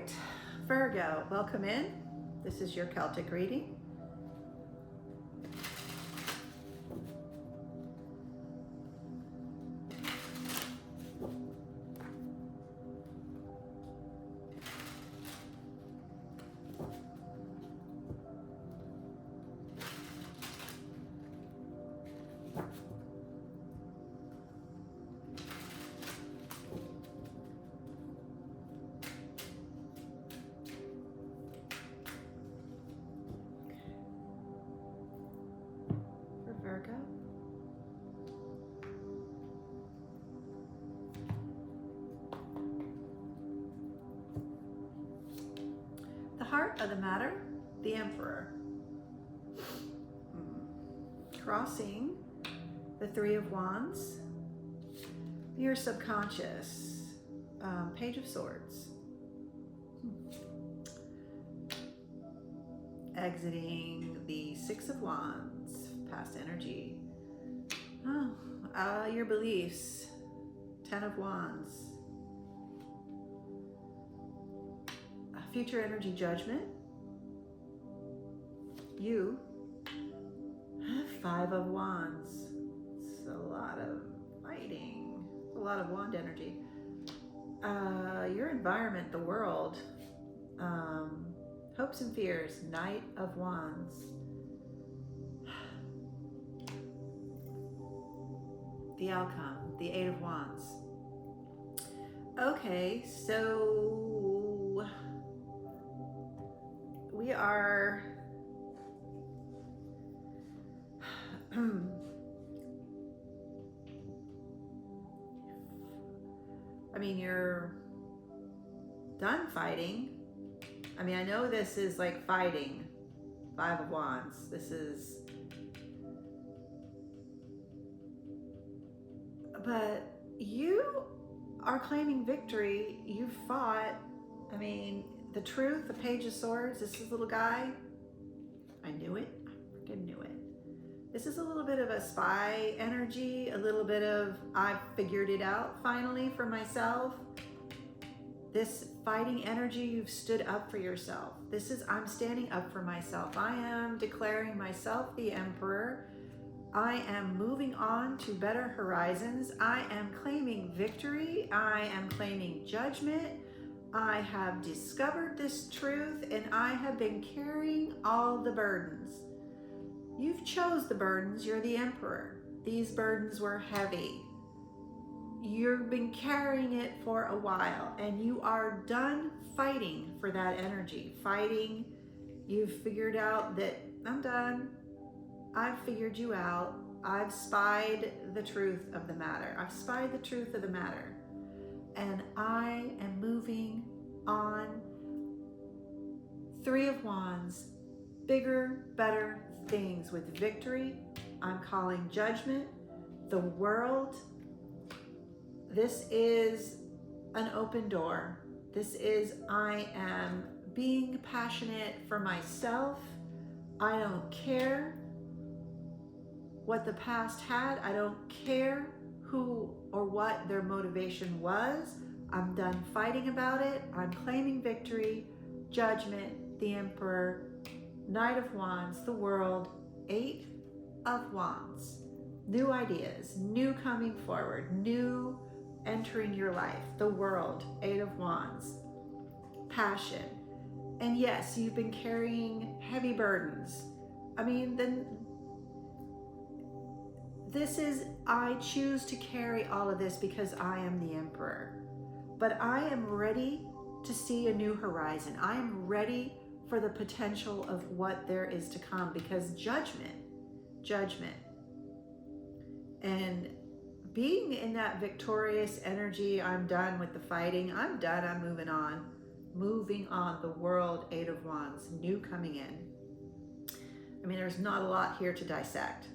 right, Virgo, welcome in. This is your Celtic reading. Virgo. The heart of the matter, the Emperor. Crossing the Three of Wands, your subconscious, Page of Swords. Exiting the Six of Wands, past energy. Your beliefs, Ten of Wands. Future energy, Judgment. You, Five of Wands. It's a lot of fighting, a lot of wand energy. Your environment, the world. Hopes and fears, Knight of Wands. The outcome, the Eight of Wands. Okay, so we are I mean, you're done fighting. I mean, I know this is like fighting. Five of Wands. This is... But you are claiming victory. You fought. I mean, the truth, the Page of Swords, this is little guy. I knew it. I freaking knew it. This is a little bit of a spy energy, a little bit of I've figured it out finally for myself. This fighting energy, you've stood up for yourself. This is I'm standing up for myself. I am declaring myself the Emperor. I am moving on to better horizons. I am claiming victory. I am claiming judgment. I have discovered this truth and I have been carrying all the burdens. You've chose the burdens. You're the Emperor. These burdens were heavy. You've been carrying it for a while and you are done fighting for that energy. Fighting. You've figured out that I'm done. I've figured you out. I've spied the truth of the matter. I've spied the truth of the matter. And I am moving on. Three of Wands, bigger, better things with victory. I'm calling judgment. The world. This is an open door. This is I am being passionate for myself. I don't care what the past had. I don't care who or what their motivation was. I'm done fighting about it. I'm claiming victory, judgment, the Emperor, Knight of Wands, the world, Eight of Wands. New ideas, new coming forward, new entering your life, the world, Eight of Wands, passion. And yes, you've been carrying heavy burdens. I mean, then this is, I choose to carry all of this because I am the Emperor. But I am ready to see a new horizon. I am ready for the potential of what there is to come because judgment. And being in that victorious energy, I'm done with the fighting. I'm done, I'm moving on. Moving on, the world, Eight of Wands, new coming in. I mean, there's not a lot here to dissect.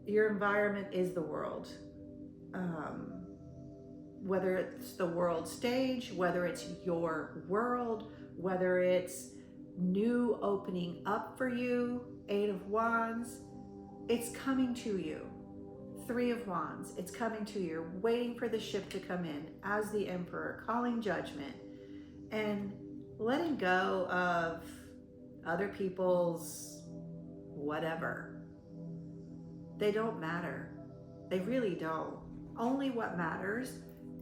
Your environment is the world. Whether it's the world stage, whether it's your world, whether it's new opening up for you, Eight of Wands, it's coming to you. Three of Wands. It's coming to you. You're waiting for the ship to come in as the Emperor, calling judgment and letting go of other people's whatever. They don't matter. They really don't. Only what matters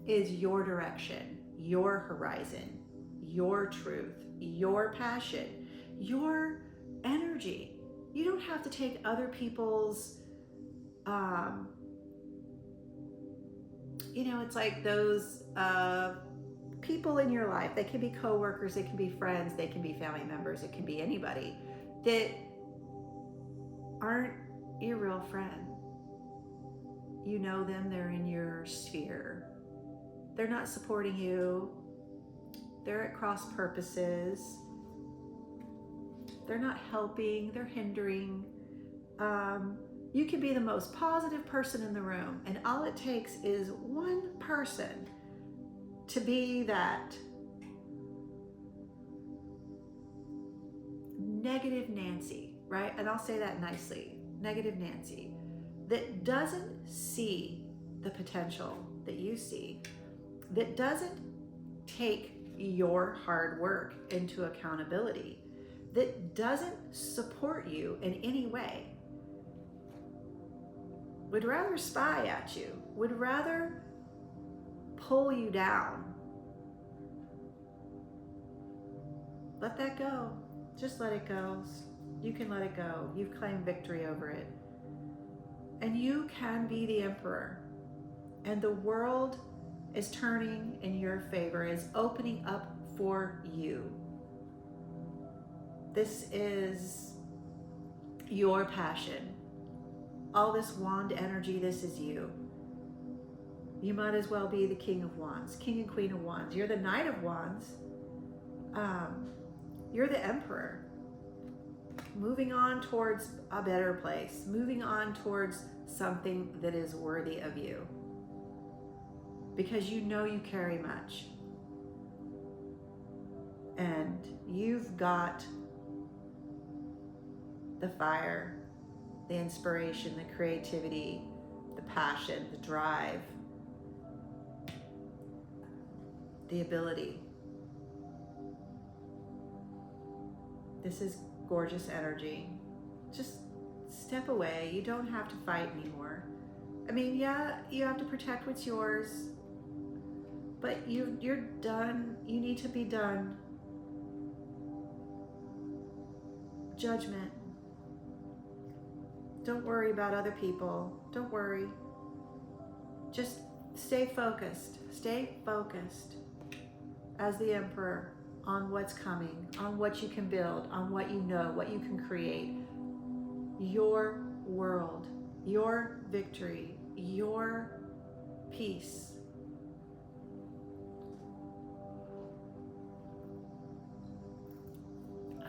is your direction, your horizon, your truth, your passion, your energy. You don't have to take other people's, it's like those people in your life. They can be coworkers, they can be friends, they can be family members, it can be anybody that aren't your real friend. You know them, they're in your sphere. They're not supporting you. They're at cross purposes. They're not helping, they're hindering. You can be the most positive person in the room, and all it takes is one person to be that negative Nancy, right? And I'll say that nicely, negative Nancy, that doesn't see the potential that you see, that doesn't take your hard work into accountability, that doesn't support you in any way, would rather spy at you, would rather pull you down. Let that go. Just let it go. You can let it go. You've claimed victory over it. And you can be the Emperor. And the world is turning in your favor, is opening up for you. This is your passion. All this wand energy, this is you. You might as well be the King of Wands, King and Queen of Wands. You're the Knight of Wands. You're the Emperor. Moving on towards a better place, moving on towards something that is worthy of you. Because you know you carry much. And you've got the fire, the inspiration, the creativity, the passion, the drive, the ability. This is gorgeous energy. Just step away. You don't have to fight anymore. I mean, yeah, you have to protect what's yours, but you're done. You need to be done. Judgment. Don't worry about other people. Don't worry. Just stay focused. Stay focused as the Emperor on what's coming, on what you can build, on what you know, what you can create. Your world, your victory, your peace.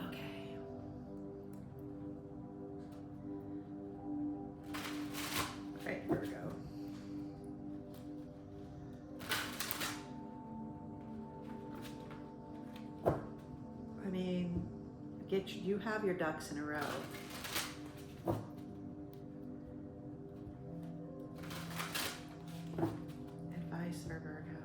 Okay. Right, Virgo. I mean, you have your ducks in a row. Advice for Virgo.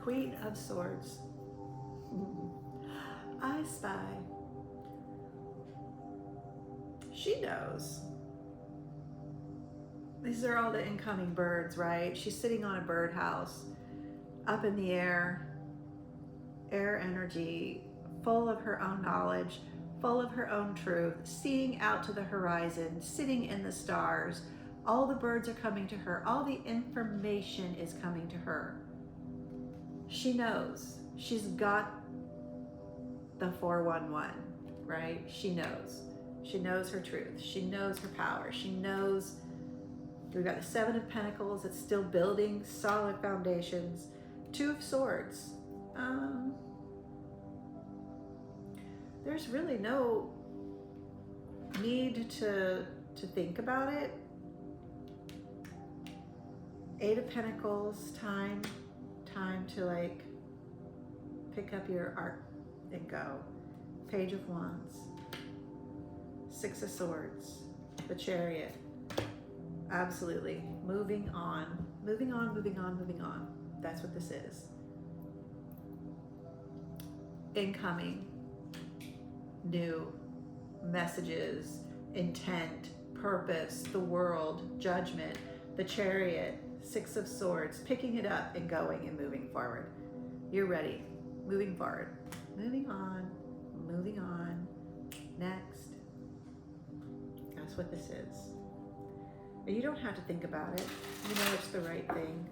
Queen of Swords. I spy. She knows. These are all the incoming birds, right? She's sitting on a birdhouse, up in the air energy, full of her own knowledge, full of her own truth, seeing out to the horizon, sitting in the stars. All the birds are coming to her. All the information is coming to her. She knows. She's got the 411, right? She knows. She knows her truth. She knows her power. She knows we've got the 7 of Pentacles that's still building solid foundations. 2 of Swords. There's really no need to think about it. Eight of Pentacles, time to like pick up your art and go. Page of Wands, Six of Swords, the Chariot. Absolutely. Moving on. Moving on, moving on, moving on. That's what this is. Incoming. New messages, intent, purpose, the world, judgment, the Chariot, Six of Swords, picking it up and going and moving forward. You're ready. Moving forward. Moving on. Moving on. Next. That's what this is. And you don't have to think about it. You know it's the right thing.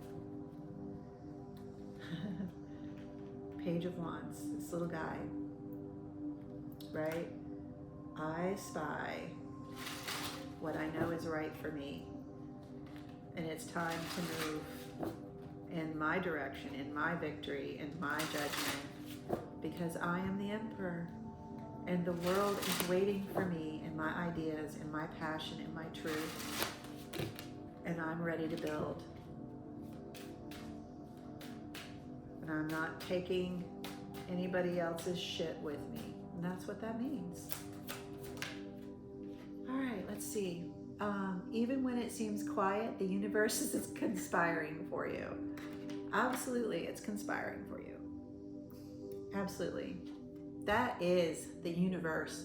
Page of Wands. This little guy. Right? I spy what I know is right for me. And it's time to move in my direction, in my victory, in my judgment. Because I am the Emperor. And the world is waiting for me and my ideas and my passion and my truth. And I'm ready to build. And I'm not taking anybody else's shit with me. And that's what that means. All right, let's see. Even when it seems quiet, the universe is conspiring for you. Absolutely, it's conspiring for you. Absolutely. That is the universe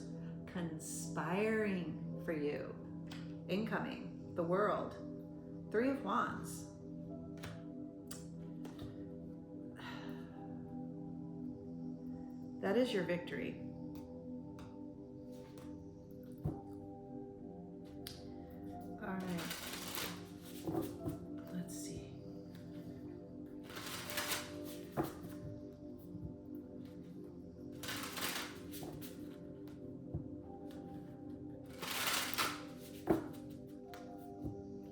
conspiring for you. Incoming, the world. Three of Wands. That is your victory. All right. Let's see.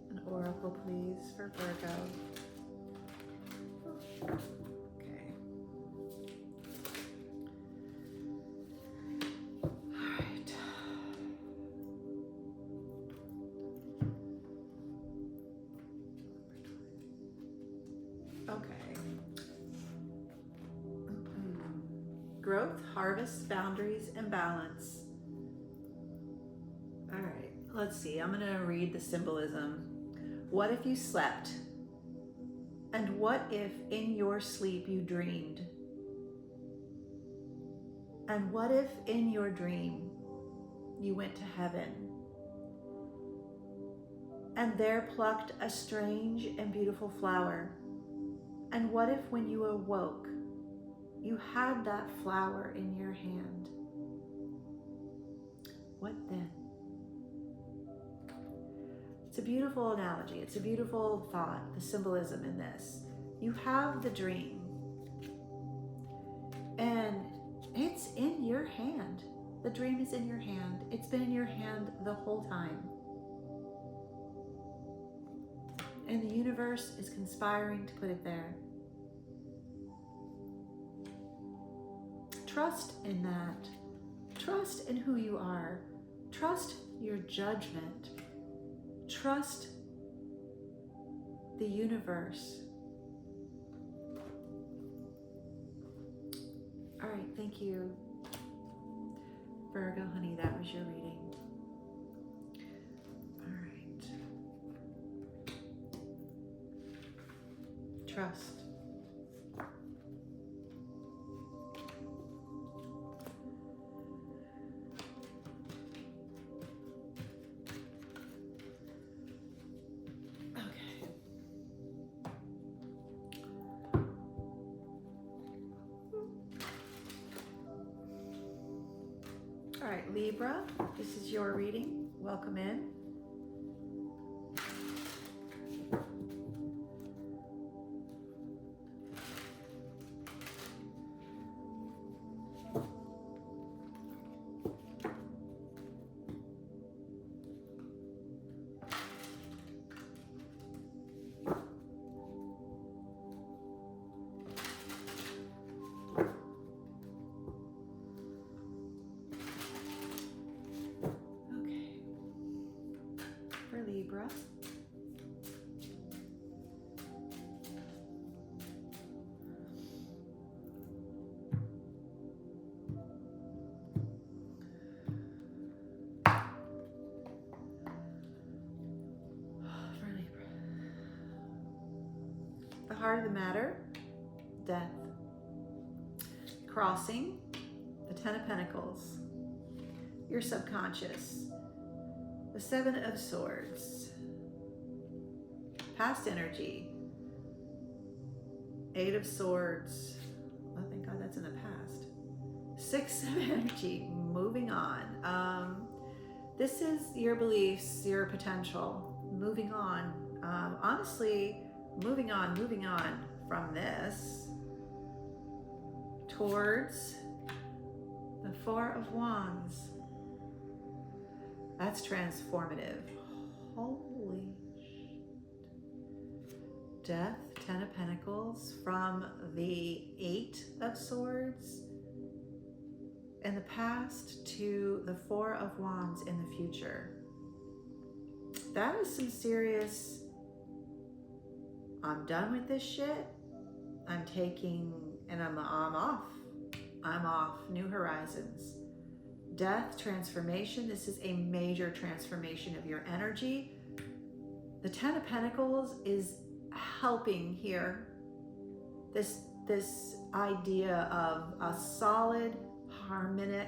An oracle, please, for Virgo. Okay. All right. Okay. Growth, harvest, boundaries, and balance. All right, let's see. I'm going to read the symbolism. What if you slept? And what if in your sleep you dreamed? And what if in your dream you went to heaven and there plucked a strange and beautiful flower? And what if when you awoke, you had that flower in your hand? What then? It's a beautiful analogy. It's a beautiful thought, the symbolism in this. You have the dream, and it's in your hand. The dream is in your hand. It's been in your hand the whole time. And the universe is conspiring to put it there. Trust in that. Trust in who you are. Trust your judgment. Trust the universe. All right, thank you. Virgo, honey, that was your reading. All right. Trust. All right, Libra, this is your reading. Welcome in. Okay. the heart of the matter, death. Crossing, the Ten of Pentacles, your subconscious, the Seven of Swords, past energy, Eight of Swords. Oh, thank God that's in the past. Six of energy, moving on. This is your beliefs, your potential, moving on. Honestly, moving on from this towards the Four of Wands. That's transformative. Holy shit. Death, Ten of Pentacles, from the Eight of Swords in the past to the Four of Wands in the future. That is some serious, I'm done with this shit. I'm taking, and I'm off. I'm off. New horizons. Death, transformation. This is a major transformation of your energy. The Ten of Pentacles is helping here. This idea of a solid, harmonic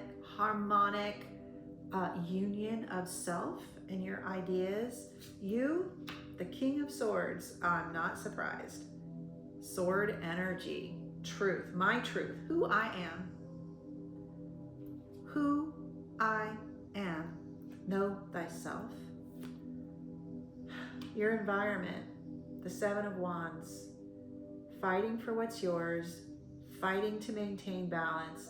union of self and your ideas. You, the King of Swords, I'm not surprised. Sword energy, truth, my truth, who I am. Who I am. Know thyself. Your environment, the Seven of Wands, fighting for what's yours, fighting to maintain balance,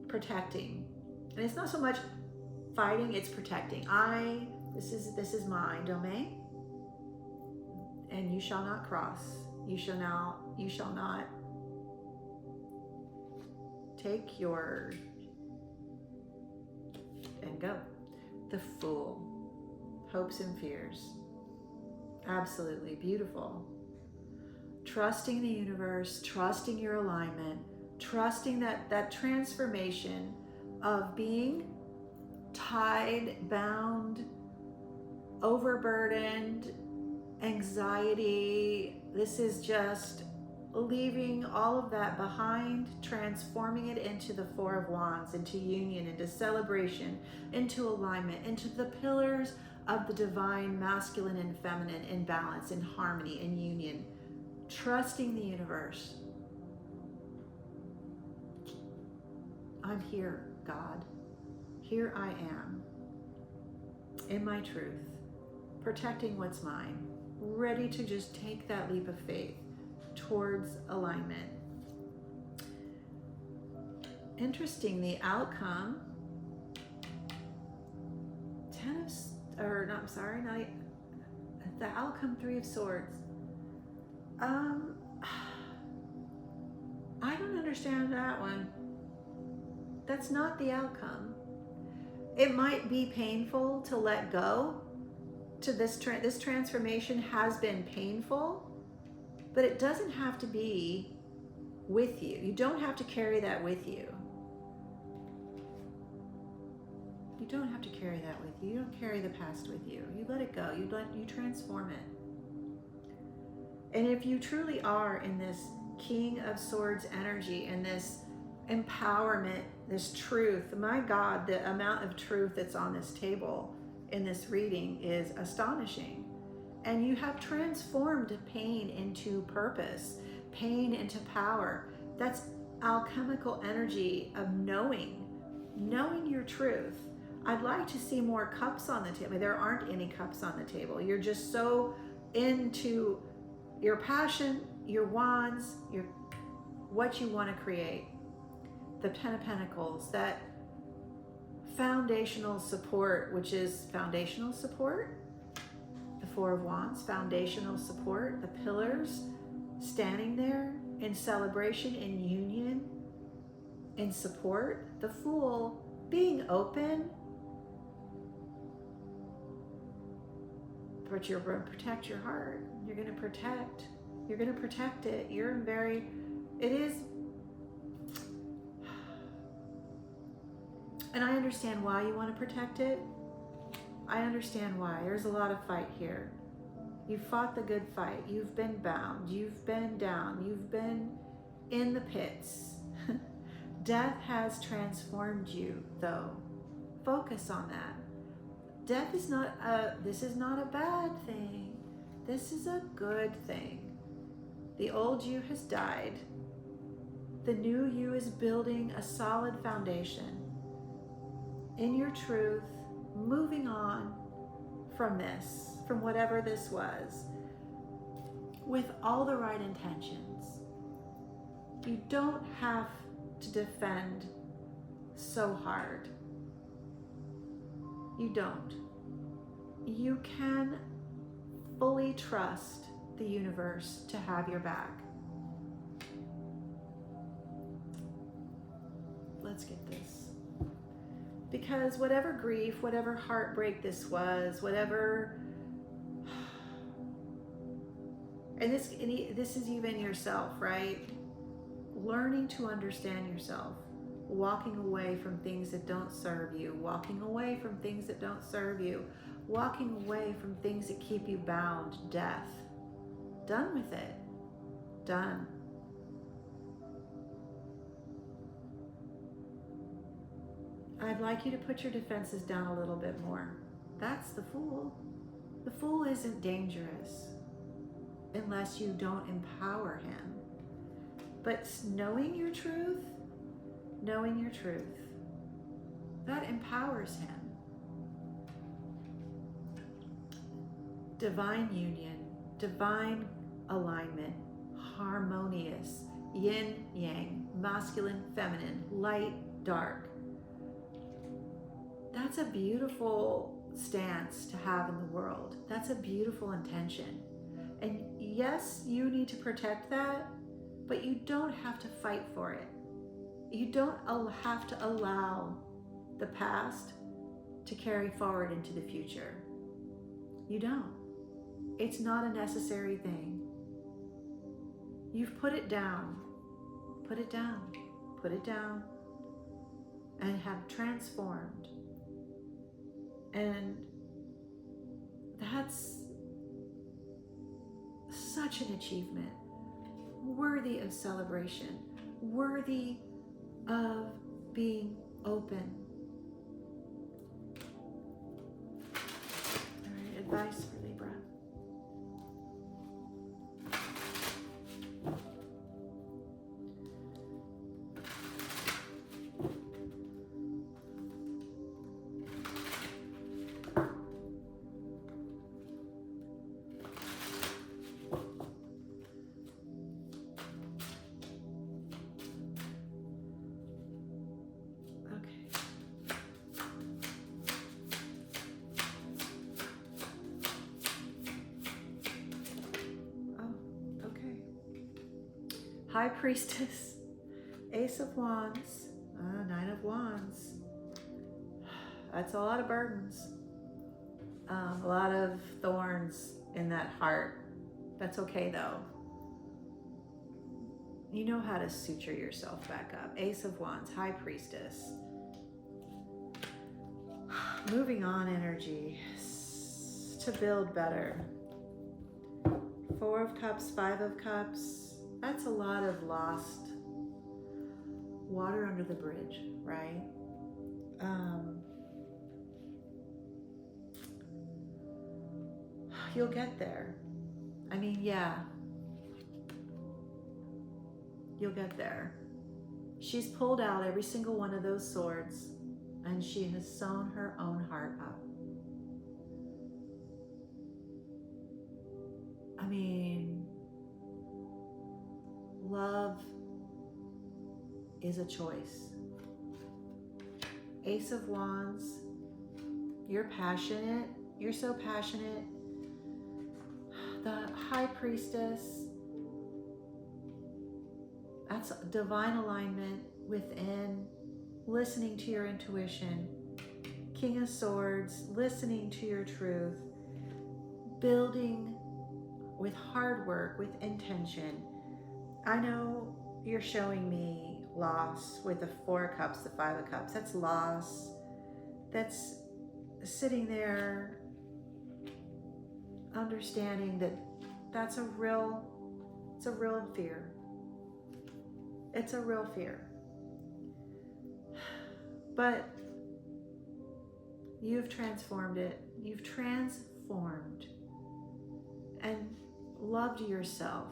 protecting. And it's not so much fighting, it's protecting. This is my domain, and you shall not cross. You shall not take your and go. The Fool, hopes and fears. Absolutely beautiful. Trusting the universe, trusting your alignment, trusting that transformation of being tied, bound, overburdened, anxiety. This is just leaving all of that behind, transforming it into the Four of Wands, into union, into celebration, into alignment, into the pillars of the divine, masculine and feminine, in balance, in harmony, in union. Trusting the universe. I'm here, God. Here I am, in my truth, protecting what's mine, ready to just take that leap of faith towards alignment. Interesting, the outcome, the outcome, Three of Swords. I don't understand that one. That's not the outcome. It might be painful to let go. To this transformation has been painful, but it doesn't have to be with you. You don't have to carry that with you. You don't have to carry that with you. You don't carry the past with you. You let it go. You transform it. And if you truly are in this King of Swords energy and this empowerment, this truth, my God, the amount of truth that's on this table in this reading is astonishing. And you have transformed pain into purpose, pain into power. That's alchemical energy of knowing your truth. I'd like to see more cups on the table. There aren't any cups on the table. You're just so into your passion, your wands, what you want to create. The Ten of Pentacles, that foundational support, which is foundational support. The Four of Wands, foundational support. The pillars, standing there in celebration, in union, in support. The Fool, being open. But you're going to protect your heart. You're going to protect it. It is. And I understand why you want to protect it. I understand why. There's a lot of fight here. You've fought the good fight. You've been bound. You've been down. You've been in the pits. Death has transformed you, though. Focus on that. Death is not this is not a bad thing. This is a good thing. The old you has died. The new you is building a solid foundation in your truth, moving on from this, from whatever this was, with all the right intentions. You don't have to defend so hard. You don't. You can fully trust the universe to have your back. Let's get this. Because whatever grief, whatever heartbreak this was, whatever, and this is even yourself, right? Learning to understand yourself, walking away from things that don't serve you, walking away from things that don't serve you, walking away from things that keep you bound, death. Done with it. Done. I'd like you to put your defenses down a little bit more. That's the Fool. The Fool isn't dangerous unless you don't empower him. But knowing your truth, that empowers him. Divine union, divine alignment, harmonious, yin, yang, masculine, feminine, light, dark. That's a beautiful stance to have in the world. That's a beautiful intention. And yes, you need to protect that, but you don't have to fight for it. You don't have to allow the past to carry forward into the future. You don't. It's not a necessary thing. You've put it down. Put it down. Put it down. And have transformed. And that's such an achievement, worthy of celebration, worthy of being open. All right, advice for Libra. High Priestess, Ace of Wands, Nine of Wands. That's a lot of burdens. A lot of thorns in that heart. That's okay though. You know how to suture yourself back up. Ace of Wands, High Priestess. Moving on energy to build better. Four of Cups, Five of Cups. That's a lot of lost water under the bridge, right? You'll get there. I mean, yeah. You'll get there. She's pulled out every single one of those swords and she has sewn her own heart up. I mean, love is a choice. Ace of Wands, you're passionate. You're so passionate. The High Priestess, that's divine alignment within, listening to your intuition. King of Swords, listening to your truth, building with hard work, with intention. I know you're showing me loss with the Four of Cups, the Five of Cups. That's loss. That's sitting there understanding that it's a real fear. It's a real fear. But you've transformed it. You've transformed and loved yourself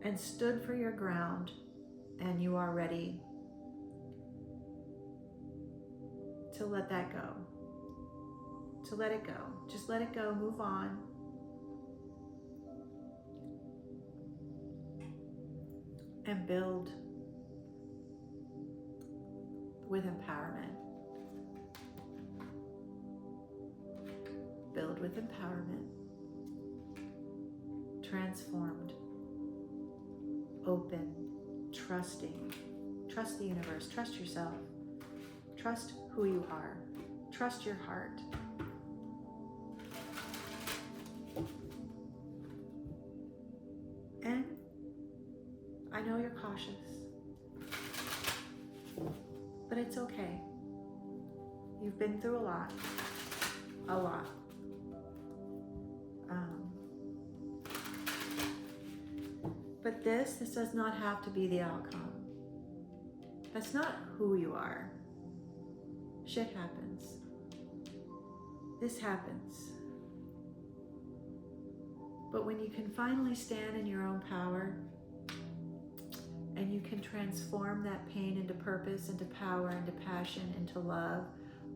and stood for your ground, and you are ready to let that go. To let it go. Just let it go. Move on. And build with empowerment. Build with empowerment. Transformed. Open. Trusting. Trust the universe. Trust yourself. Trust who you are. Trust your heart. And I know you're cautious, but it's okay. You've been through a lot. But this does not have to be the outcome. That's not who you are. Shit happens. This happens. But when you can finally stand in your own power, and you can transform that pain into purpose, into power, into passion, into love,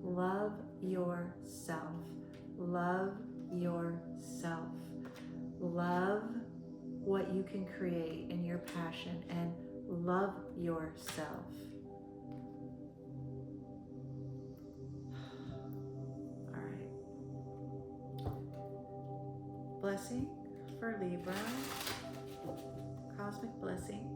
love yourself. Love yourself. Love what you can create in your passion, and love yourself. All right. Blessing for Libra. Cosmic blessing.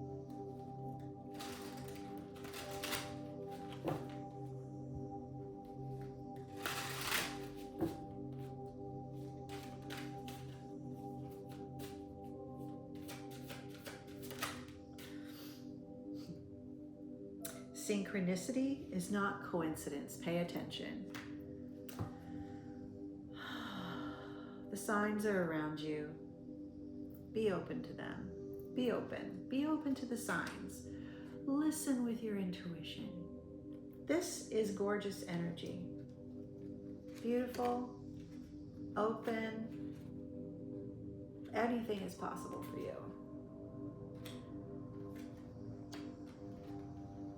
Synchronicity is not coincidence. Pay attention. The signs are around you. Be open to them. Be open. Be open to the signs. Listen with your intuition. This is gorgeous energy. Beautiful, open. Anything is possible for you.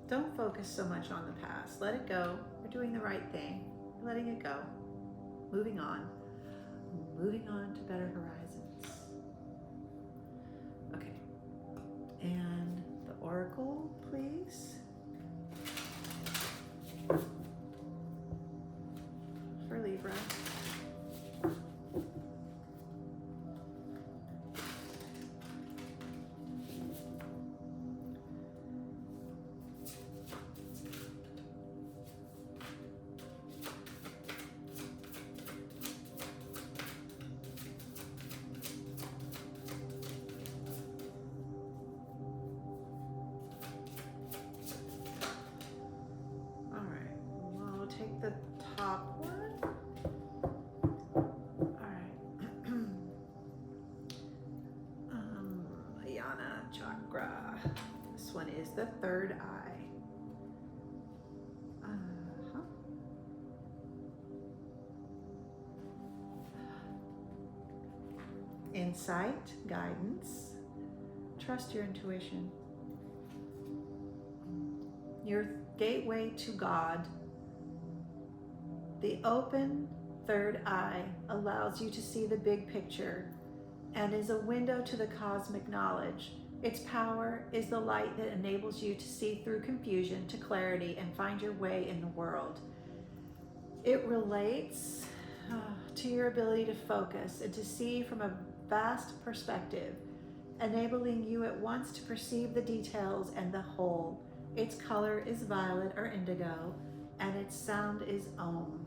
Don't focus so much on the past. Let it go. You're doing the right thing. You're letting it go. Moving on. Moving on to better horizons. Okay. And the oracle, please. For Libra. Take the top one. All right. Yana chakra. This one is the third eye. Insight, guidance. Trust your intuition. Your gateway to God. The open third eye allows you to see the big picture and is a window to the cosmic knowledge. Its power is the light that enables you to see through confusion to clarity and find your way in the world. It relates to your ability to focus and to see from a vast perspective, enabling you at once to perceive the details and the whole. Its color is violet or indigo, and its sound is Om.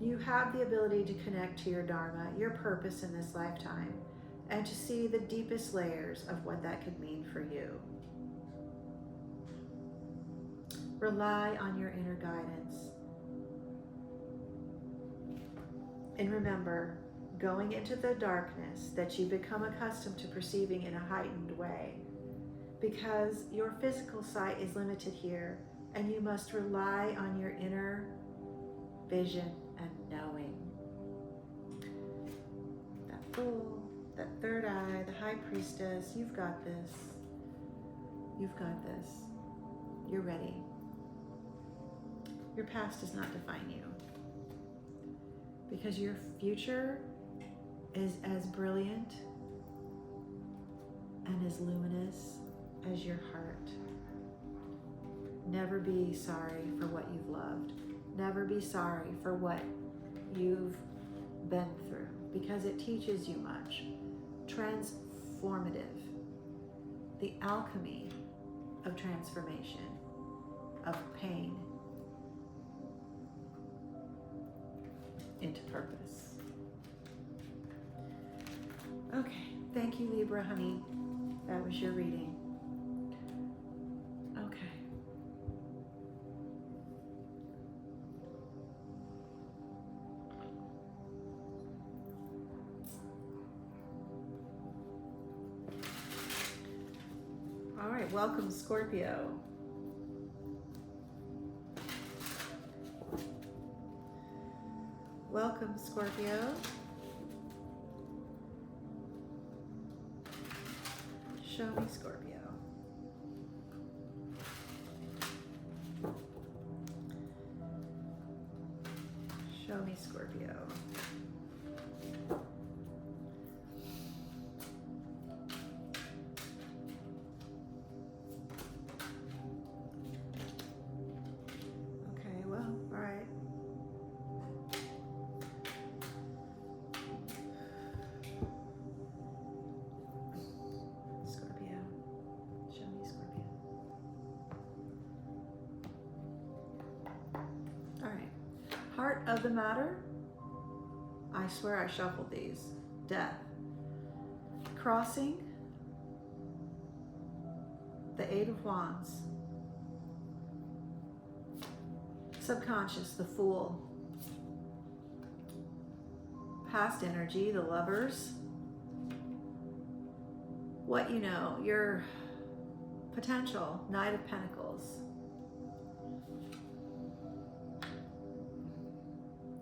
You have the ability to connect to your Dharma, your purpose in this lifetime, and to see the deepest layers of what that could mean for you. Rely on your inner guidance. And remember, going into the darkness that you become accustomed to perceiving in a heightened way, because your physical sight is limited here, and you must rely on your inner vision and knowing. That Fool, that third eye, the High Priestess, you've got this. You've got this. You're ready. Your past does not define you, because your future is as brilliant and as luminous as your heart. Never be sorry for what you've loved. Never be sorry for what you've been through, because it teaches you much. Transformative. The alchemy of transformation, of pain into purpose. Okay, thank you, Libra, honey. That was your reading. Okay. All right, welcome, Scorpio. Welcome, Scorpio. Show me, Scorpio. Show me, Scorpio. Okay, well, all right. Heart of the matter, I swear I shuffled these. Death. Crossing, the Eight of Wands. Subconscious, the Fool. Past energy, the Lovers. What you know, your potential, Knight of Pentacles.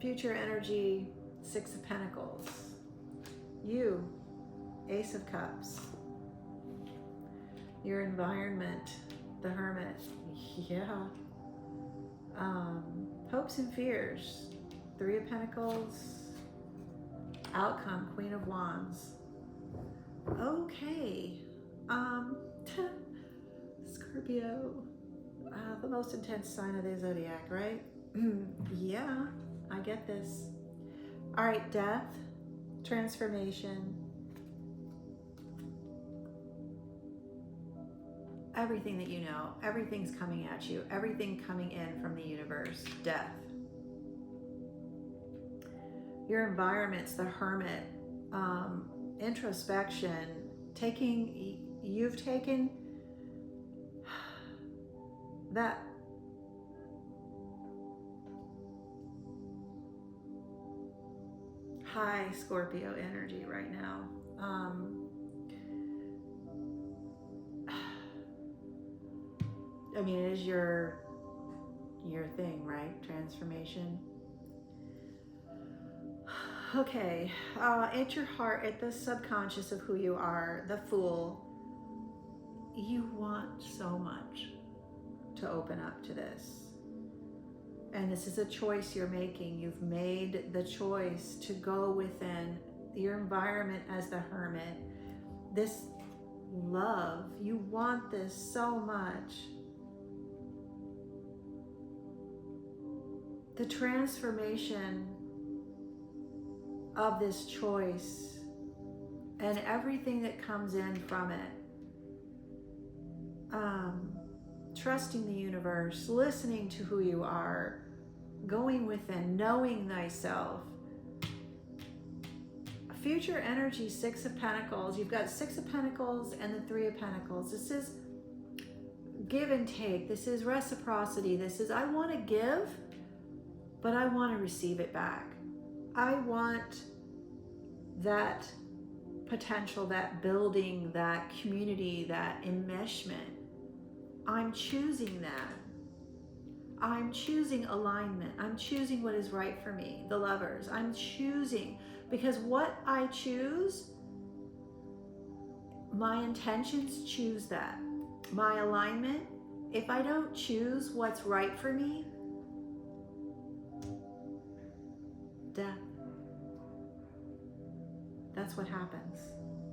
Future energy, Six of Pentacles. You, Ace of Cups. Your environment, the Hermit. Yeah. Hopes and fears, Three of Pentacles. Outcome, Queen of Wands. Okay. Scorpio. The most intense sign of the zodiac, right? Yeah. I get this. All right, death, transformation, everything that you know, everything's coming at you, everything coming in from the universe, death. Your environment's the Hermit, introspection, you've taken that high Scorpio energy right now. I mean, it is your thing, right? Transformation. Okay, at your heart, at the subconscious of who you are, the Fool, you want so much to open up to this. And this is a choice you're making. You've made the choice to go within your environment as the Hermit. This love, you want this so much. The transformation of this choice and everything that comes in from it. Trusting the universe, listening to who you are, going within, knowing thyself. Future energy, Six of Pentacles. You've got Six of Pentacles and the Three of Pentacles. This is give and take. This is reciprocity. This is, I want to give, but I want to receive it back. I want that potential, that building, that community, that enmeshment. I'm choosing that. I'm choosing alignment. I'm choosing what is right for me, the lovers. I'm choosing, because what I choose, my intentions choose that. My alignment, if I don't choose what's right for me, death. That's what happens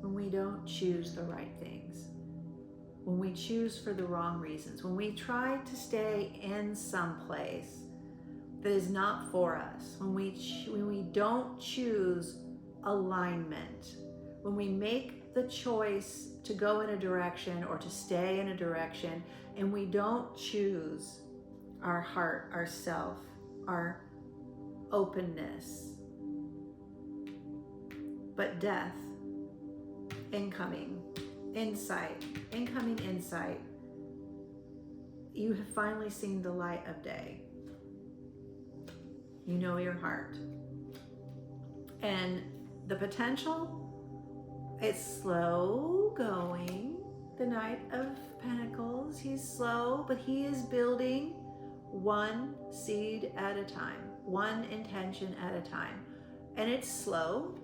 when we don't choose the right things. When we choose for the wrong reasons, when we try to stay in some place that is not for us, when we don't choose alignment, when we make the choice to go in a direction or to stay in a direction, and we don't choose our heart, our self, our openness, but death, incoming insight, you have finally seen the light of day. You know your heart. And the potential, it's slow going. The Knight of Pentacles, he's slow, but he is building one seed at a time, one intention at a time. And it's slow,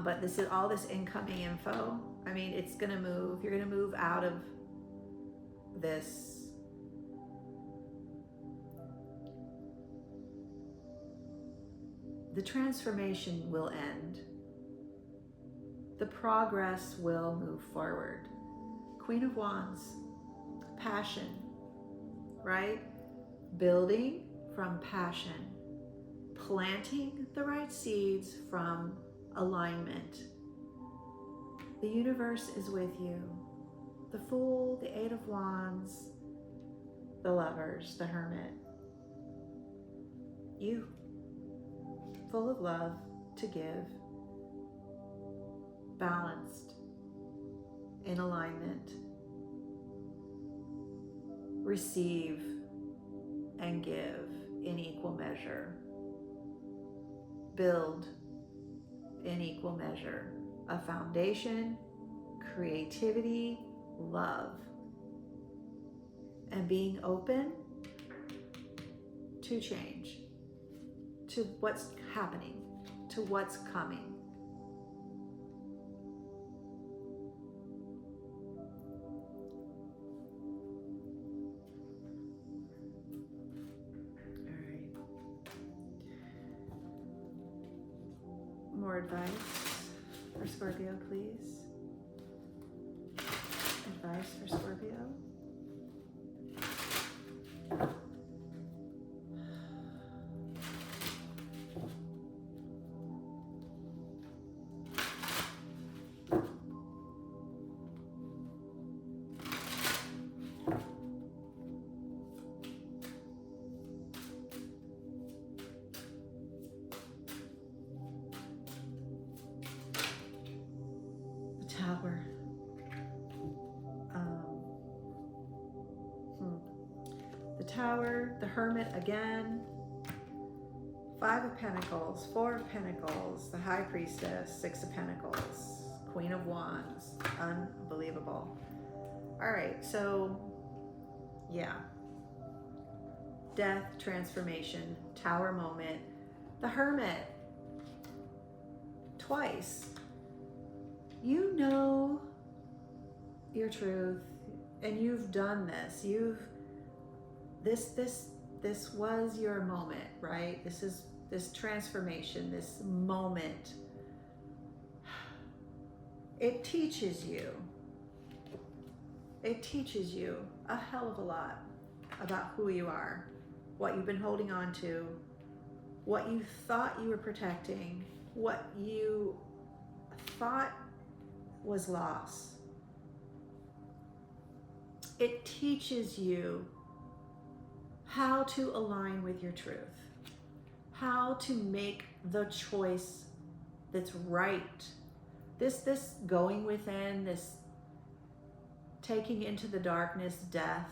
but this is all this incoming info. I mean, it's going to move. You're going to move out of this. The transformation will end. The progress will move forward. Queen of Wands, passion, right? Building from passion. Planting the right seeds from alignment. The universe is with you. The Fool, the Eight of Wands, the Lovers, the Hermit. You, full of love to give, balanced, in alignment. Receive and give in equal measure. Build in equal measure. A foundation, creativity, love, and being open to change, to what's happening, to what's coming. All right. More advice for Scorpio, please. Advice for Scorpio. Tower. The Tower, the Hermit again, Five of Pentacles, Four of Pentacles, the High Priestess, Six of Pentacles, Queen of Wands. Unbelievable. All right, so yeah. Death, transformation, Tower moment. The Hermit, twice. You know your truth, and you've done this. This was your moment, right? This transformation, this moment. It teaches you a hell of a lot about who you are, what you've been holding on to, what you thought you were protecting, what you thought was loss. It teaches you how to align with your truth, how to make the choice that's right. This going within, this taking into the darkness death.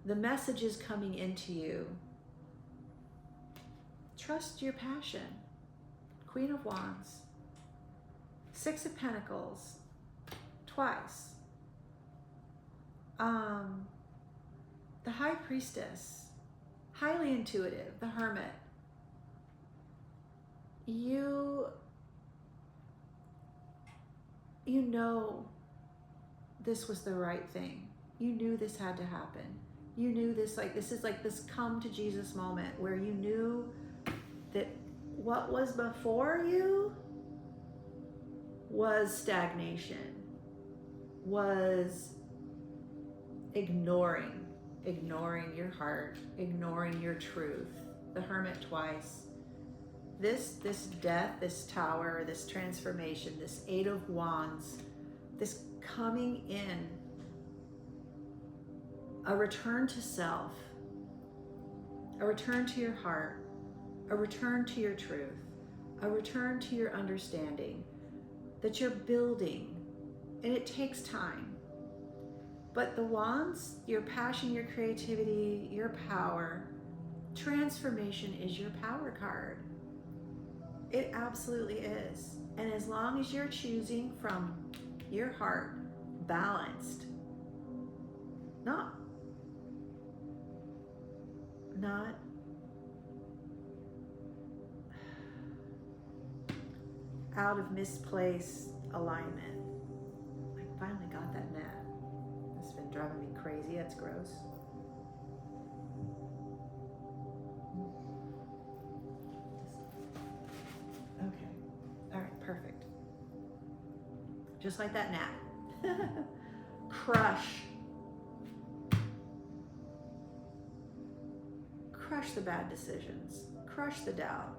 The message is coming into you. Trust your passion. Queen of Wands. Six of Pentacles. Twice. The High Priestess. Highly intuitive. The Hermit. You know this was the right thing. You knew this had to happen. You knew this, like, this is like this come to Jesus moment where you knew that what was before you was stagnation, was ignoring your heart, ignoring your truth. The Hermit twice. This death, this Tower, this transformation, this Eight of Wands, this coming in, a return to self, a return to your heart, a return to your truth, a return to your understanding that you're building, and it takes time. But the Wands, your passion, your creativity, your power, transformation is your power card. It absolutely is. And as long as you're choosing from your heart, balanced, not out of misplaced alignment. I finally got that net. It's been driving me crazy. That's gross. Okay. All right, perfect. Just like that gnat. Crush the bad decisions. Crush the doubt.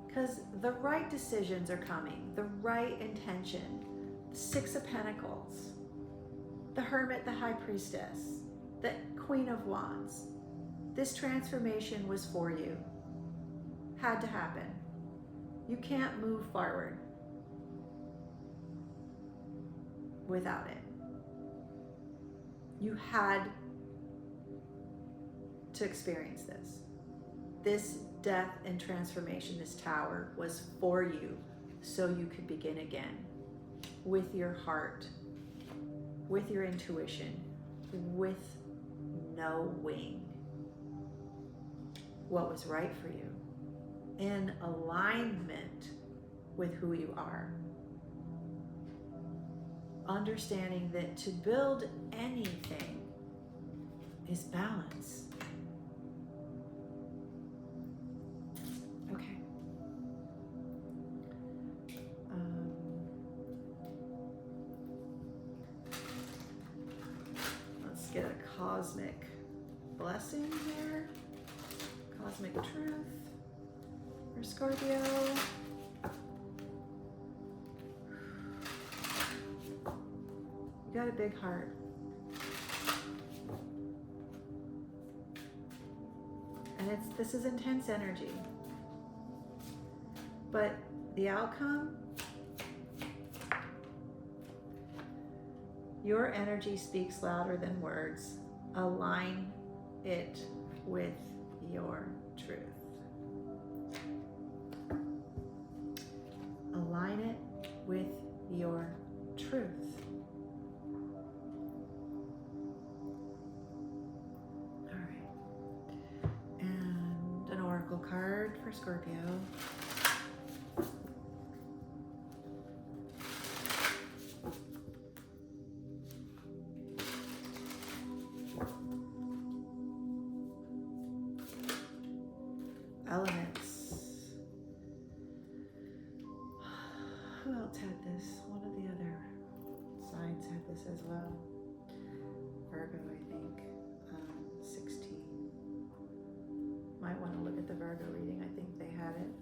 Because the right decisions are coming. The right intention. The Six of Pentacles. The Hermit, the High Priestess. The Queen of Wands. This transformation was for you. Had to happen. You can't move forward without it. You had to experience this. This death and transformation, this Tower, was for you so you could begin again with your heart, with your intuition, with knowing what was right for you, in alignment with who you are. Understanding that to build anything is balance. Okay. Let's get a cosmic blessing here. Cosmic truth for Scorpio. You got a big heart. And this is intense energy. But the outcome, your energy speaks louder than words. Align it with your truth. Align it with your truth. All right. And an oracle card for Scorpio. Elements. Who else had this? One of the other signs had this as well. Virgo, I think. 16. Might want to look at the Virgo reading. I think they had it.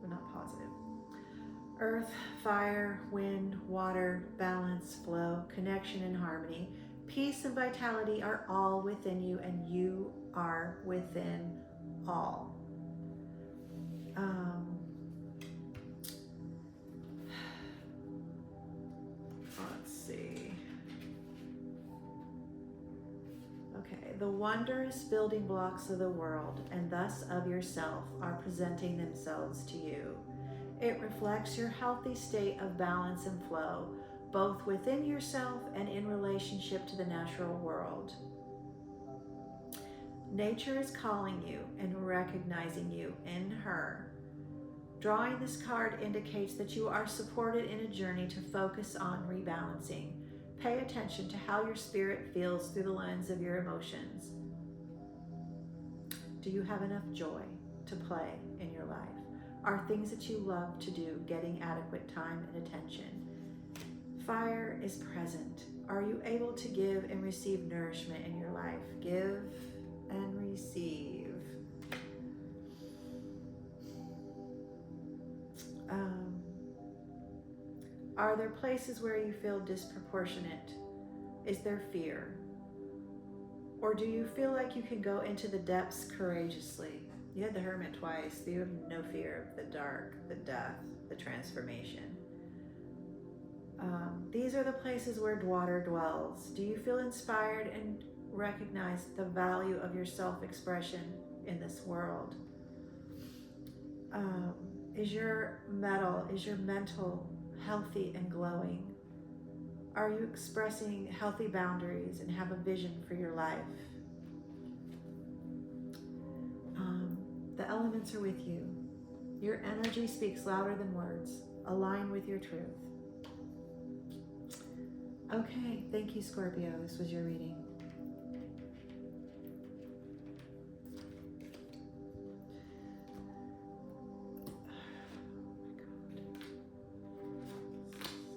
But not positive. Earth, fire, wind, water, balance, flow, connection and harmony, peace and vitality are all within you, and you are within all. Okay, the wondrous building blocks of the world and thus of yourself are presenting themselves to you. It reflects your healthy state of balance and flow, both within yourself and in relationship to the natural world. Nature is calling you and recognizing you in her. Drawing this card indicates that you are supported in a journey to focus on rebalancing. Pay attention to how your spirit feels through the lens of your emotions. Do you have enough joy to play in your life? Are things that you love to do getting adequate time and attention? Fire is present. Are you able to give and receive nourishment in your life? Give and receive. Are there places where you feel disproportionate? Is there fear? Or do you feel like you can go into the depths courageously? You had the Hermit twice. You have no fear of the dark, the death, the transformation. These are the places where water dwells. Do you feel inspired and recognize the value of your self-expression in this world? Is your mental healthy and glowing? Are you expressing healthy boundaries and have a vision for your life? The elements are with you. Your energy speaks louder than words. Align with your truth. Okay, thank you, Scorpio. This was your reading.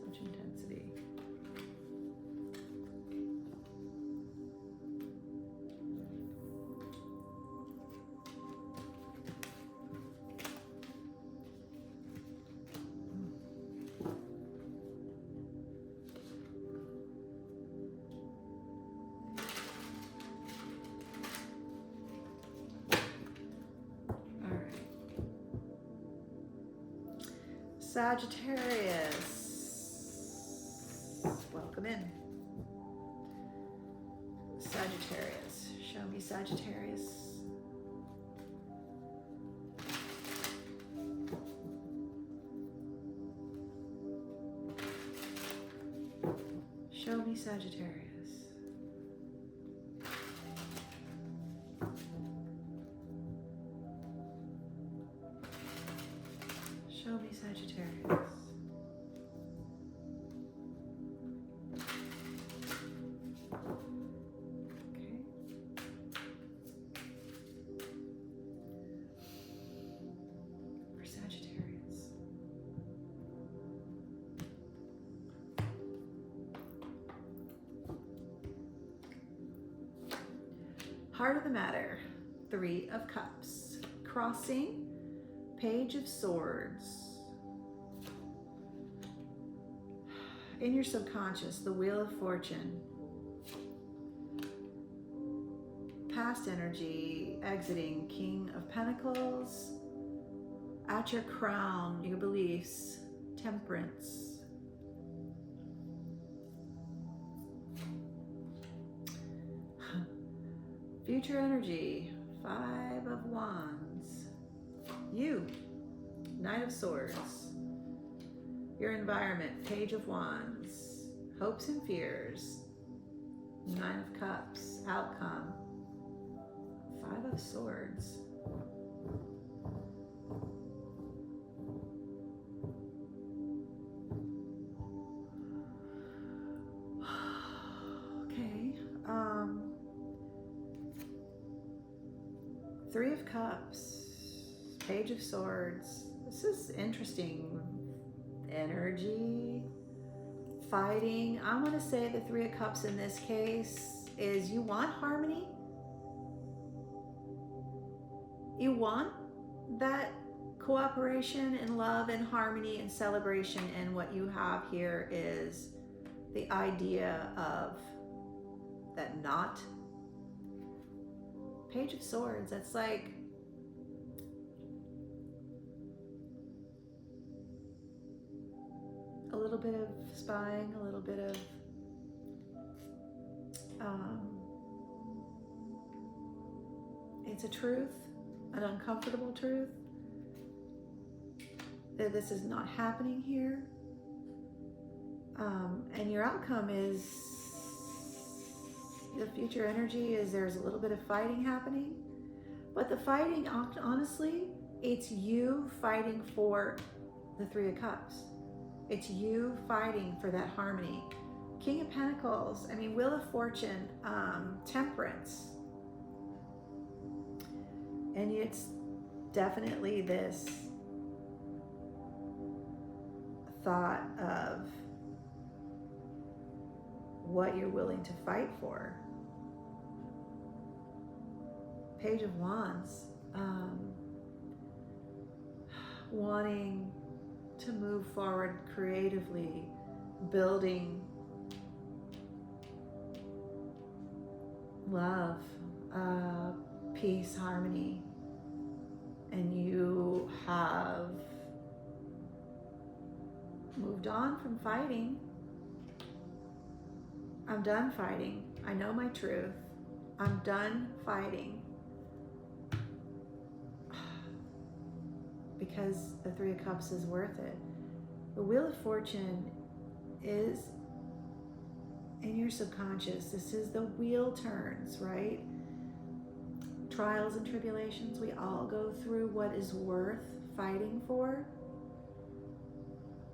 Such intensity. Sagittarius, welcome in. Sagittarius, show me Sagittarius. Show me Sagittarius. Show me Sagittarius. Okay. For Sagittarius. Heart of the matter, 3 of Cups. Crossing. Page of Swords. In your subconscious, the Wheel of Fortune. Past energy, exiting, King of Pentacles. At your crown, your beliefs, Temperance. Future energy, 5 of Wands. You, Knight of Swords. Your environment, Page of Wands. Hopes and fears, 9 of Cups. Outcome, 5 of Swords. Okay. 3 of Cups. Page of Swords. This is interesting. Energy, fighting. I want to say the 3 of Cups in this case is you want harmony. You want that cooperation and love and harmony and celebration, and what you have here is the idea of that knot. Page of Swords, that's like a little bit of spying, a little bit of It's a truth, an uncomfortable truth, that this is not happening here. And your outcome is, the future energy is there's a little bit of fighting happening. But the fighting, honestly, it's you fighting for the Three of Cups. It's you fighting for that harmony. King of Pentacles, I mean, Wheel of Fortune, Temperance. And it's definitely this thought of what you're willing to fight for. Page of Wands, wanting to move forward creatively, building love, peace, harmony, and you have moved on from fighting. I'm done fighting. I know my truth. I'm done fighting. Because the Three of Cups is worth it. The Wheel of Fortune is in your subconscious. This is the wheel turns, right? Trials and tribulations, we all go through what is worth fighting for.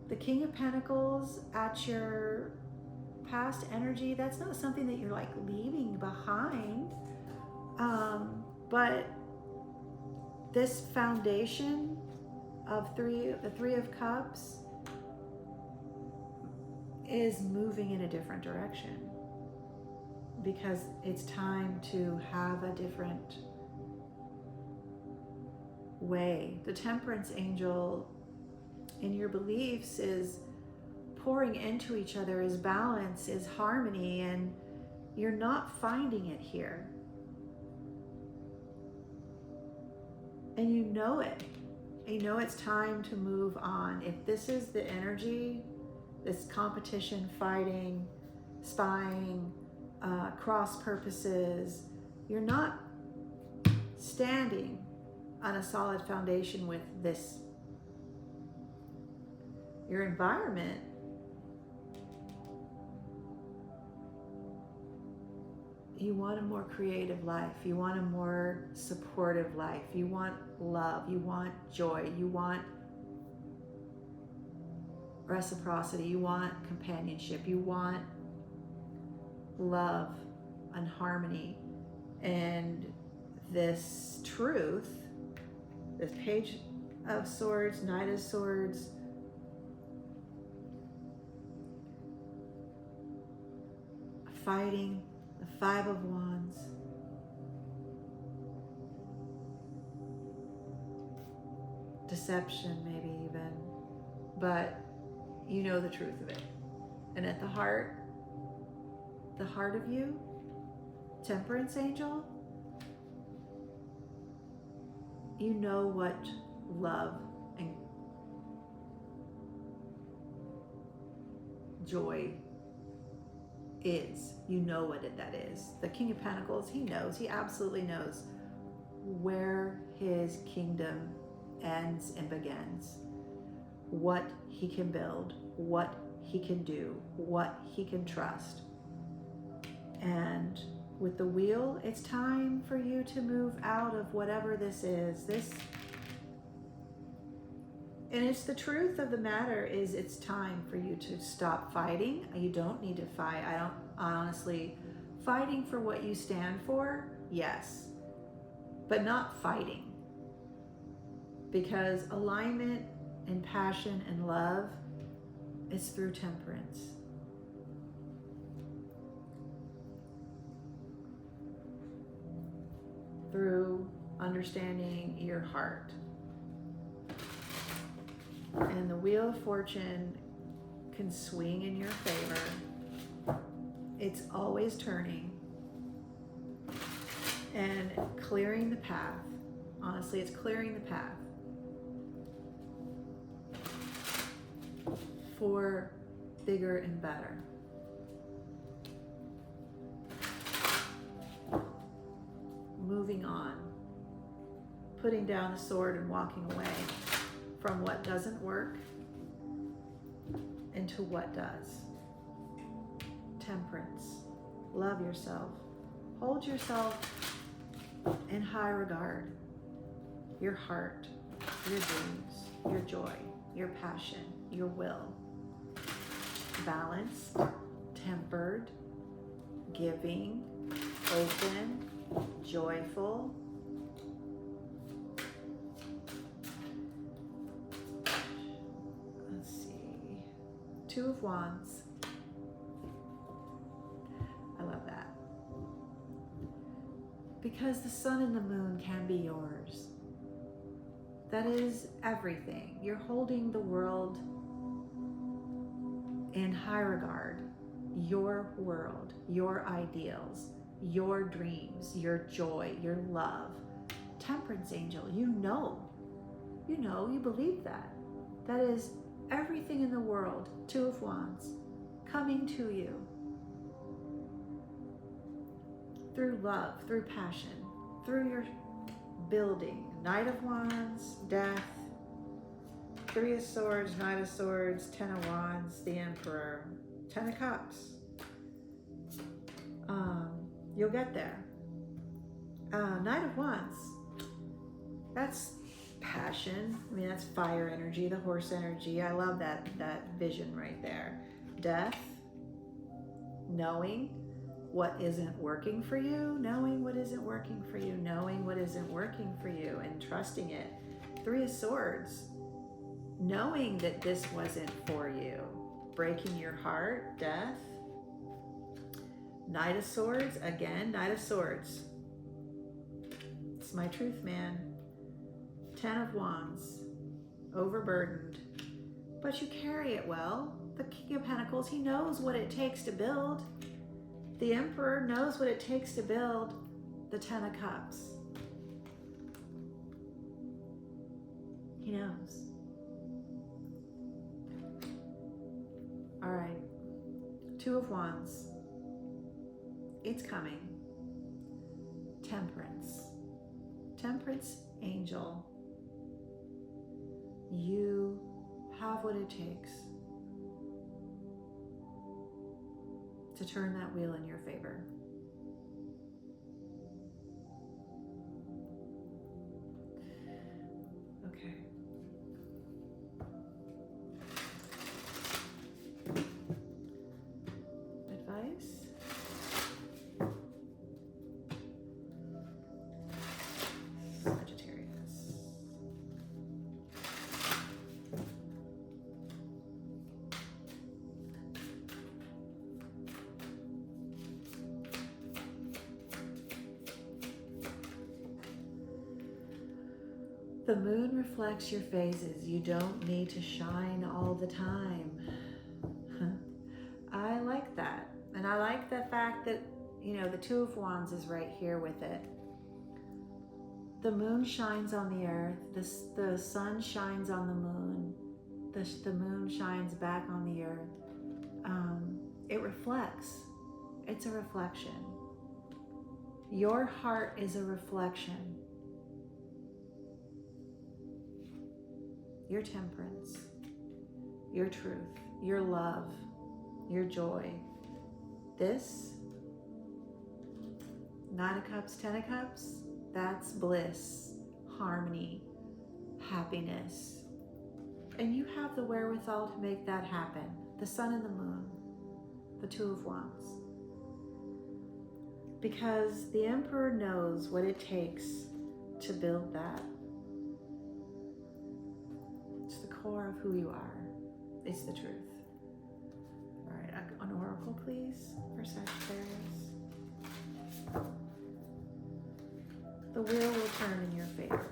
The King of Pentacles at your past energy, that's not something that you're like leaving behind. But this foundation of the Three of Cups is moving in a different direction, because it's time to have a different way. The Temperance angel in your beliefs is pouring into each other, is balance, is harmony, and you're not finding it here. And you know it. You know it's time to move on. If this is the energy, this competition, fighting, spying, cross purposes, you're not standing on a solid foundation with this. Your environment you want a more creative life. You want a more supportive life. You want love. You want joy. You want reciprocity. You want companionship. You want love and harmony. And this truth, this Page of Swords, Knight of Swords, fighting, the Five of Wands, deception maybe even, but you know the truth of it. And at the heart of you, Temperance angel, you know what love and joy is. You know what that is. The King of Pentacles, he knows, he absolutely knows where his kingdom ends and begins, what he can build, what he can do, what he can trust. And with the wheel, it's time for you to move out of whatever this is. And it's the truth of the matter is it's time for you to stop fighting. You don't need to fight. Honestly, fighting for what you stand for, yes, but not fighting. Because alignment and passion and love is through temperance. Through understanding your heart. And the Wheel of Fortune can swing in your favor. It's always turning and clearing the path. Honestly, it's clearing the path for bigger and better. Moving on. putting down the sword and walking away from what doesn't work into what does. Temperance. Love yourself. Hold yourself in high regard. Your heart, your dreams, your joy, your passion, your will. Balanced, tempered, giving, open, joyful. Let's see. Two of Wands. I love that. Because the sun and the moon can be yours. That is everything. You're holding the world in high regard. Your world, your ideals, your dreams, your joy, your love. Temperance angel, you know, you believe that. That is everything in the world, Two of Wands, coming to you through love, through passion, through your building. Knight of Wands, death, Three of Swords, Knight of Swords, Ten of Wands, the Emperor, Ten of Cups. You'll get there. Knight of Wands, that's passion. I mean, that's fire energy, the horse energy. I love that vision right there. Death, knowing what isn't working for you, knowing what isn't working for you, knowing what isn't working for you, and trusting it. Three of Swords, knowing that this wasn't for you, breaking your heart, death. Knight of Swords, again, Knight of Swords. It's my truth, man. Ten of Wands, overburdened, but you carry it well. The King of Pentacles, he knows what it takes to build. The Emperor knows what it takes to build. The Ten of Cups. He knows. All right. Two of Wands. It's coming. Temperance. Temperance angel. You have what it takes to turn that wheel in your favor. Okay. Advice? Sagittarius. The moon reflects your phases. You don't need to shine all the time. I like that. And I like the fact that, the Two of Wands is right here with it. The moon shines on the earth. The sun shines on the moon. The moon shines back on the earth. It reflects. It's a reflection. Your heart is a reflection. Your temperance, your truth, your love, your joy. This, Nine of Cups, Ten of Cups, that's bliss, harmony, happiness. And you have the wherewithal to make that happen. The sun and the moon, the Two of Wands. Because the Emperor knows what it takes to build that. It's the core of who you are. It's the truth. All right, an oracle, please, for Sagittarius. The wheel will turn in your favor.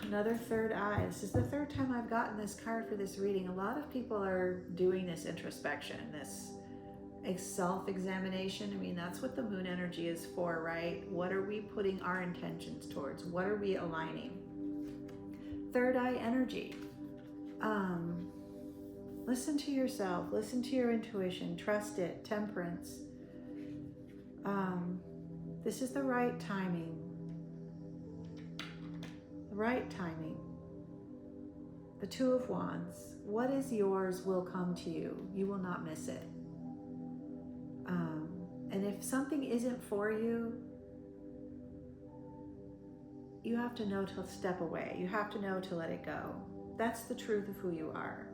Another third eye. This is the third time I've gotten this card for this reading. A lot of people are doing this introspection, this a self-examination. I mean, that's what the moon energy is for, right? What are we putting our intentions towards? What are we aligning? Third eye energy. Listen to yourself, listen to your intuition, trust it. Temperance. This is the right timing. The right timing. The Two of Wands. What is yours will come to you. You will not miss it. And if something isn't for you, you have to know to step away. You have to know to let it go. That's the truth of who you are.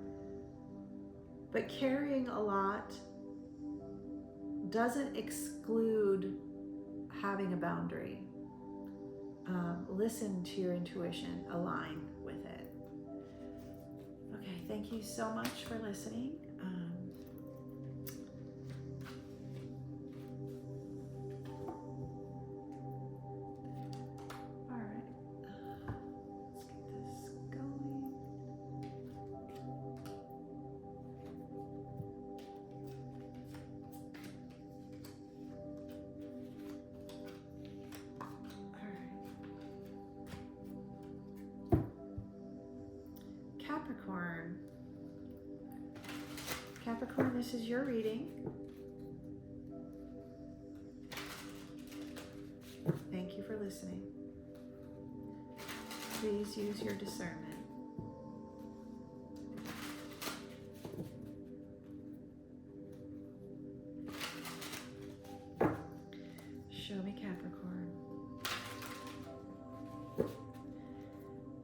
But carrying a lot doesn't exclude having a boundary. Listen to your intuition, align with it. Okay, thank you so much for listening. All right, let's get this going. Capricorn. Capricorn, this is your reading. Thank you for listening. Please use your discernment. Show me Capricorn.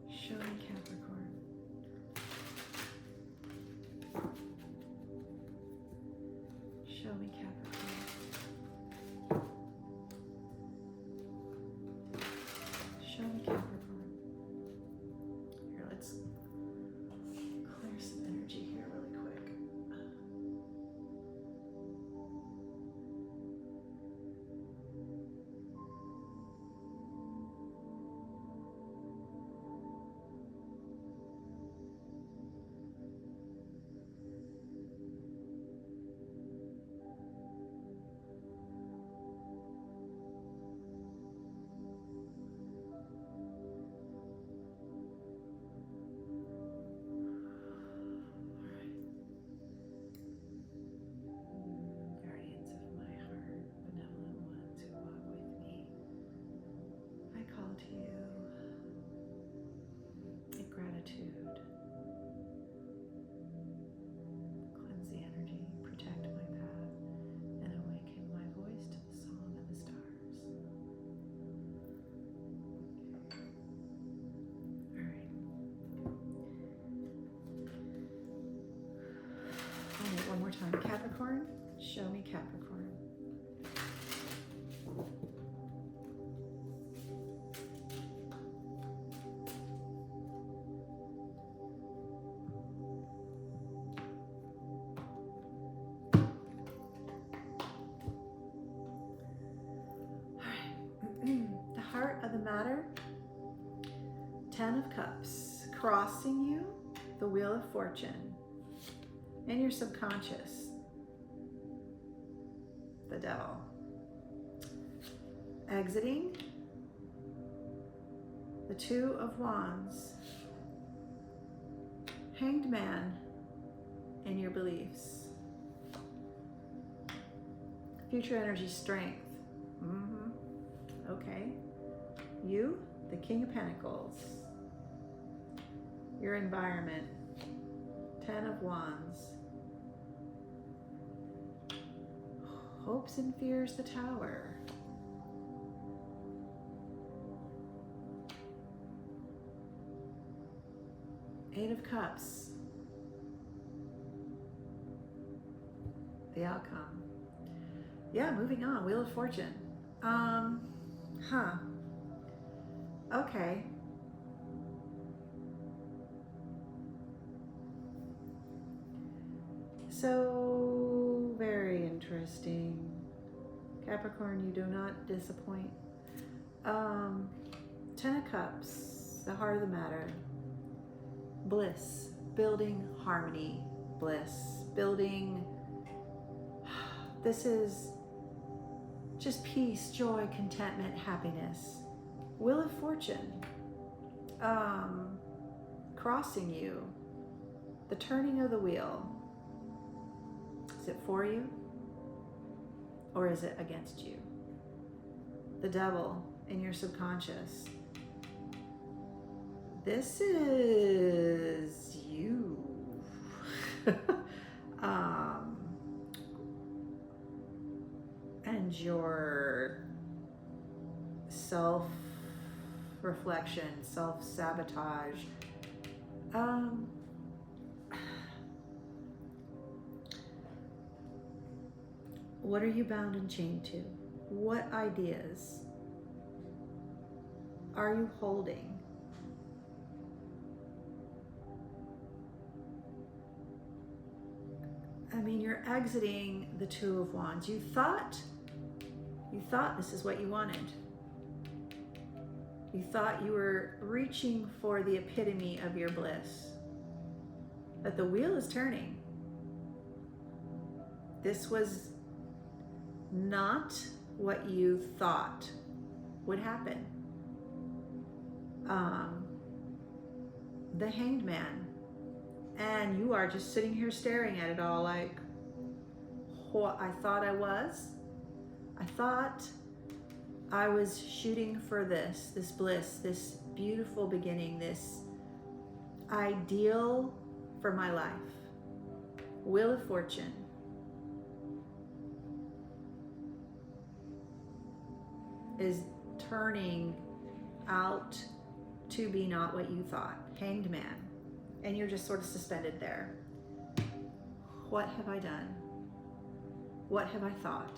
Show me Capricorn. Show me Capricorn. Show me Capricorn. Here, let's clear some energy here really quick. Guardians of my heart, benevolent ones who walk with me, I call to you in gratitude. Cleanse the energy, protect my path, and awaken my voice to the song of the stars. All right. I'll do it one more time. Capricorn, show me Capricorn. All right. The heart of the matter. 10 of Cups. Crossing you, the Wheel of Fortune. And your subconscious. The Devil. Exiting. The Two of Wands. Hanged Man. And your beliefs. Future energy, strength. Okay. You, the King of Pentacles. Your environment. 10 of Wands. Hopes and fears, the Tower. Eight of Cups. The outcome. Yeah, moving on. Wheel of Fortune. Okay. So, very interesting. Capricorn, you do not disappoint. 10 of Cups, the heart of the matter. Bliss, building harmony, bliss, building This is just peace, joy, contentment, happiness. Wheel of Fortune, crossing you, the turning of the wheel. Is it for you or is it against you? The devil in your subconscious. This is you. And your self-reflection, self-sabotage. What are you bound and chained to? What ideas are you holding? I mean, you're exiting the Two of Wands. You thought this is what you wanted. You thought you were reaching for the epitome of your bliss. But the wheel is turning. This was not what you thought would happen. The Hanged Man. And you are just sitting here staring at it all like, what I thought I was. I thought I was shooting for this bliss, this beautiful beginning, this ideal for my life. Wheel of Fortune. Is turning out to be not what you thought. Hanged Man. And you're just sort of suspended there. What have I done? What have I thought?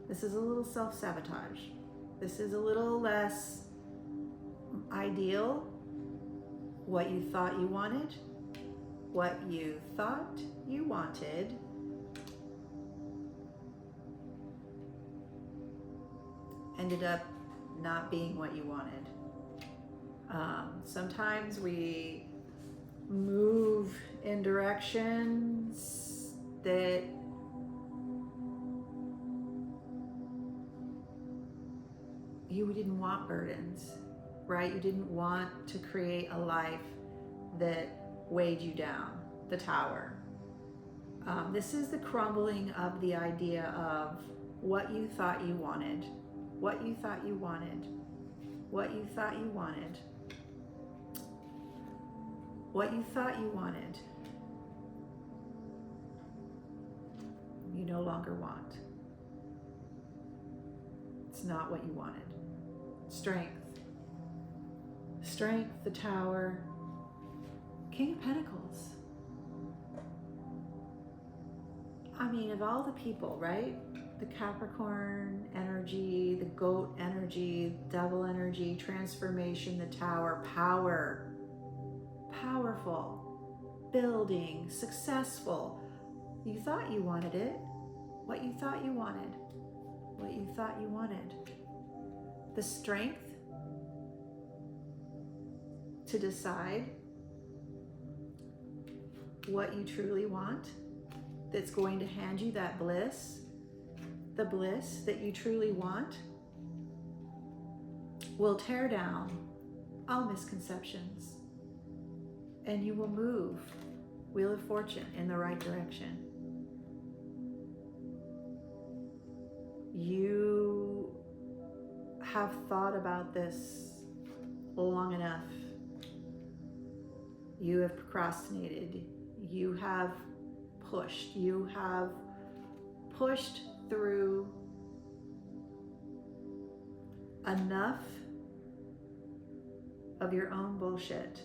This is a little self-sabotage. This is a little less ideal. What you thought you wanted. What you thought you wanted. Ended up not being what you wanted. Sometimes we move in directions that you didn't want burdens, right? You didn't want to create a life that weighed you down, the Tower. This is the crumbling of the idea of what you thought you wanted, what you thought you wanted, what you thought you wanted, what you thought you wanted, you no longer want. It's not what you wanted. Strength. Strength, the Tower, King of Pentacles. I mean, of all the people, right? The Capricorn energy, the goat energy, devil energy, transformation, the Tower, power, powerful, building, successful. You thought you wanted it. What you thought you wanted. What you thought you wanted. The strength to decide what you truly want, that's going to hand you that bliss, the bliss that you truly want, will tear down all misconceptions and you will move, Wheel of Fortune, in the right direction. You have thought about this long enough. You have procrastinated. You have pushed. You have pushed through enough of your own bullshit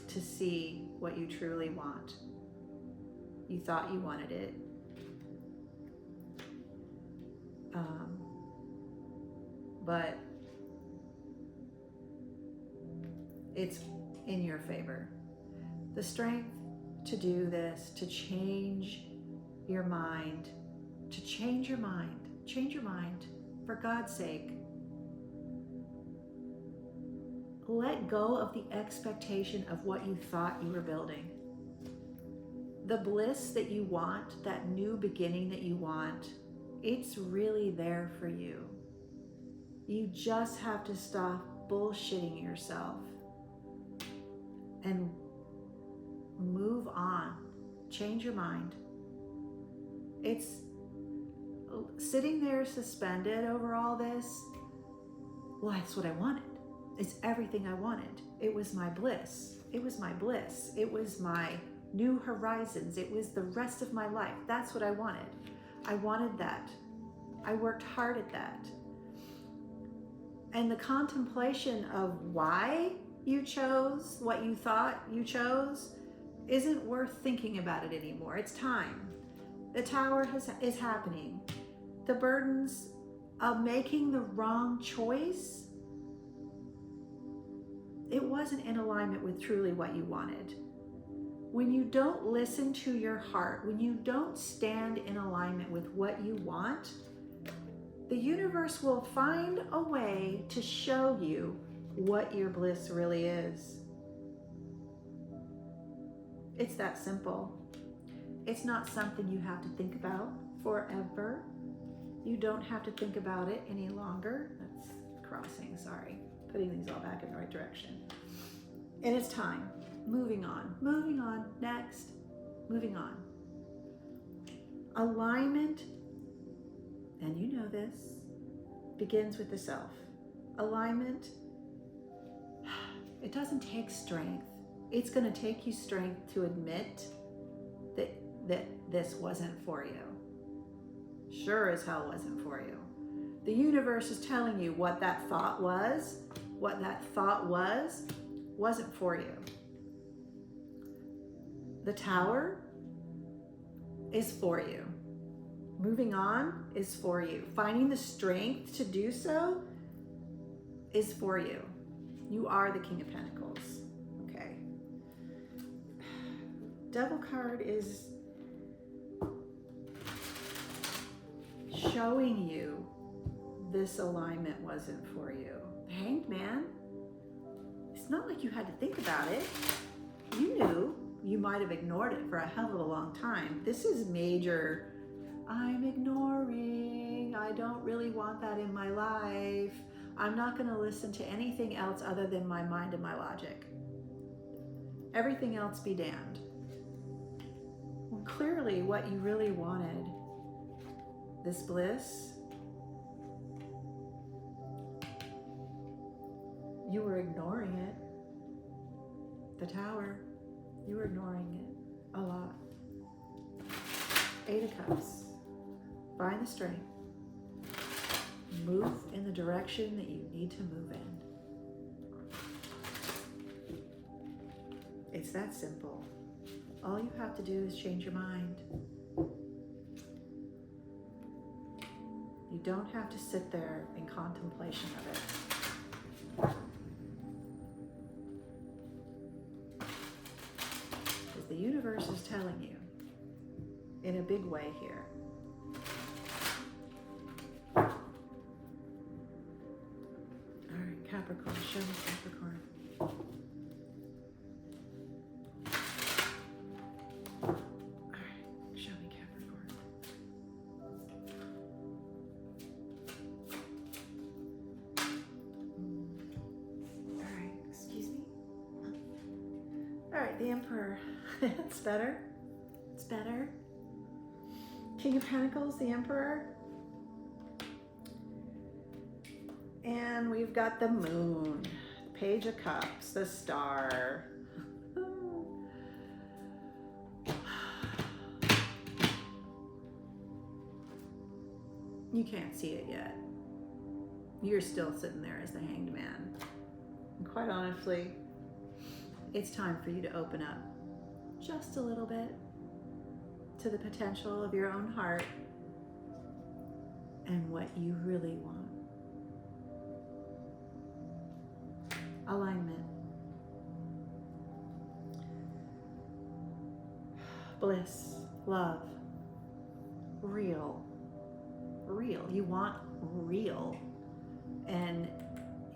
to see what you truly want. You thought you wanted it. But it's in your favor. The strength to do this, to change your mind, change your mind, for God's sake. Let go of the expectation of what you thought you were building. the bliss that you want, that new beginning that you want, it's really there for you. You just have to stop bullshitting yourself and move on. Change your mind. It's sitting there suspended over all this. Well, that's what I wanted. It's everything I wanted. It was my bliss. It was my bliss. It was my new horizons. It was the rest of my life. That's what I wanted. I wanted that. I worked hard at that. And the contemplation of why you chose what you thought you chose isn't worth thinking about it anymore. It's time. The Tower is happening. The burdens of making the wrong choice, it wasn't in alignment with truly what you wanted. When you don't listen to your heart, when you don't stand in alignment with what you want, the universe will find a way to show you what your bliss really is. It's that simple. It's not something you have to think about forever. You don't have to think about it any longer. That's crossing, sorry. Putting these all back in the right direction. And it's time. Moving on, next, moving on. Alignment, and you know this, begins with the self. Alignment, it doesn't take strength. It's going to take you strength to admit that this wasn't for you. Sure as hell wasn't for you. The universe is telling you what that thought was. What that thought wasn't for you. The Tower is for you. Moving on is for you. Finding the strength to do so is for you. You are the King of Pentacles. Okay. Devil card is showing you this alignment wasn't for you. Hanged Man, it's not like you had to think about it. You knew. You might have ignored it for a hell of a long time. This is major. I'm ignoring. I don't really want that in my life. I'm not going to listen to anything else other than my mind and my logic. Everything else be damned. Well, clearly what you really wanted, this bliss, you were ignoring it. The Tower, you were ignoring it a lot. 8 of Cups. Find the strength. Move in the direction that you need to move in. It's that simple. All you have to do is change your mind. You don't have to sit there in contemplation of it. Because the universe is telling you in a big way here. All right, Capricorn, show me Capricorn. All right, show me Capricorn. All right, excuse me. All right, the Emperor. It's better. It's better. King of Pentacles, the Emperor. And we've got the Moon, Page of Cups, the Star. You can't see it yet. You're still sitting there as the Hanged Man. And quite honestly, it's time for you to open up just a little bit to the potential of your own heart and what you really want. Alignment. Bliss, love, real. Real. You want real. And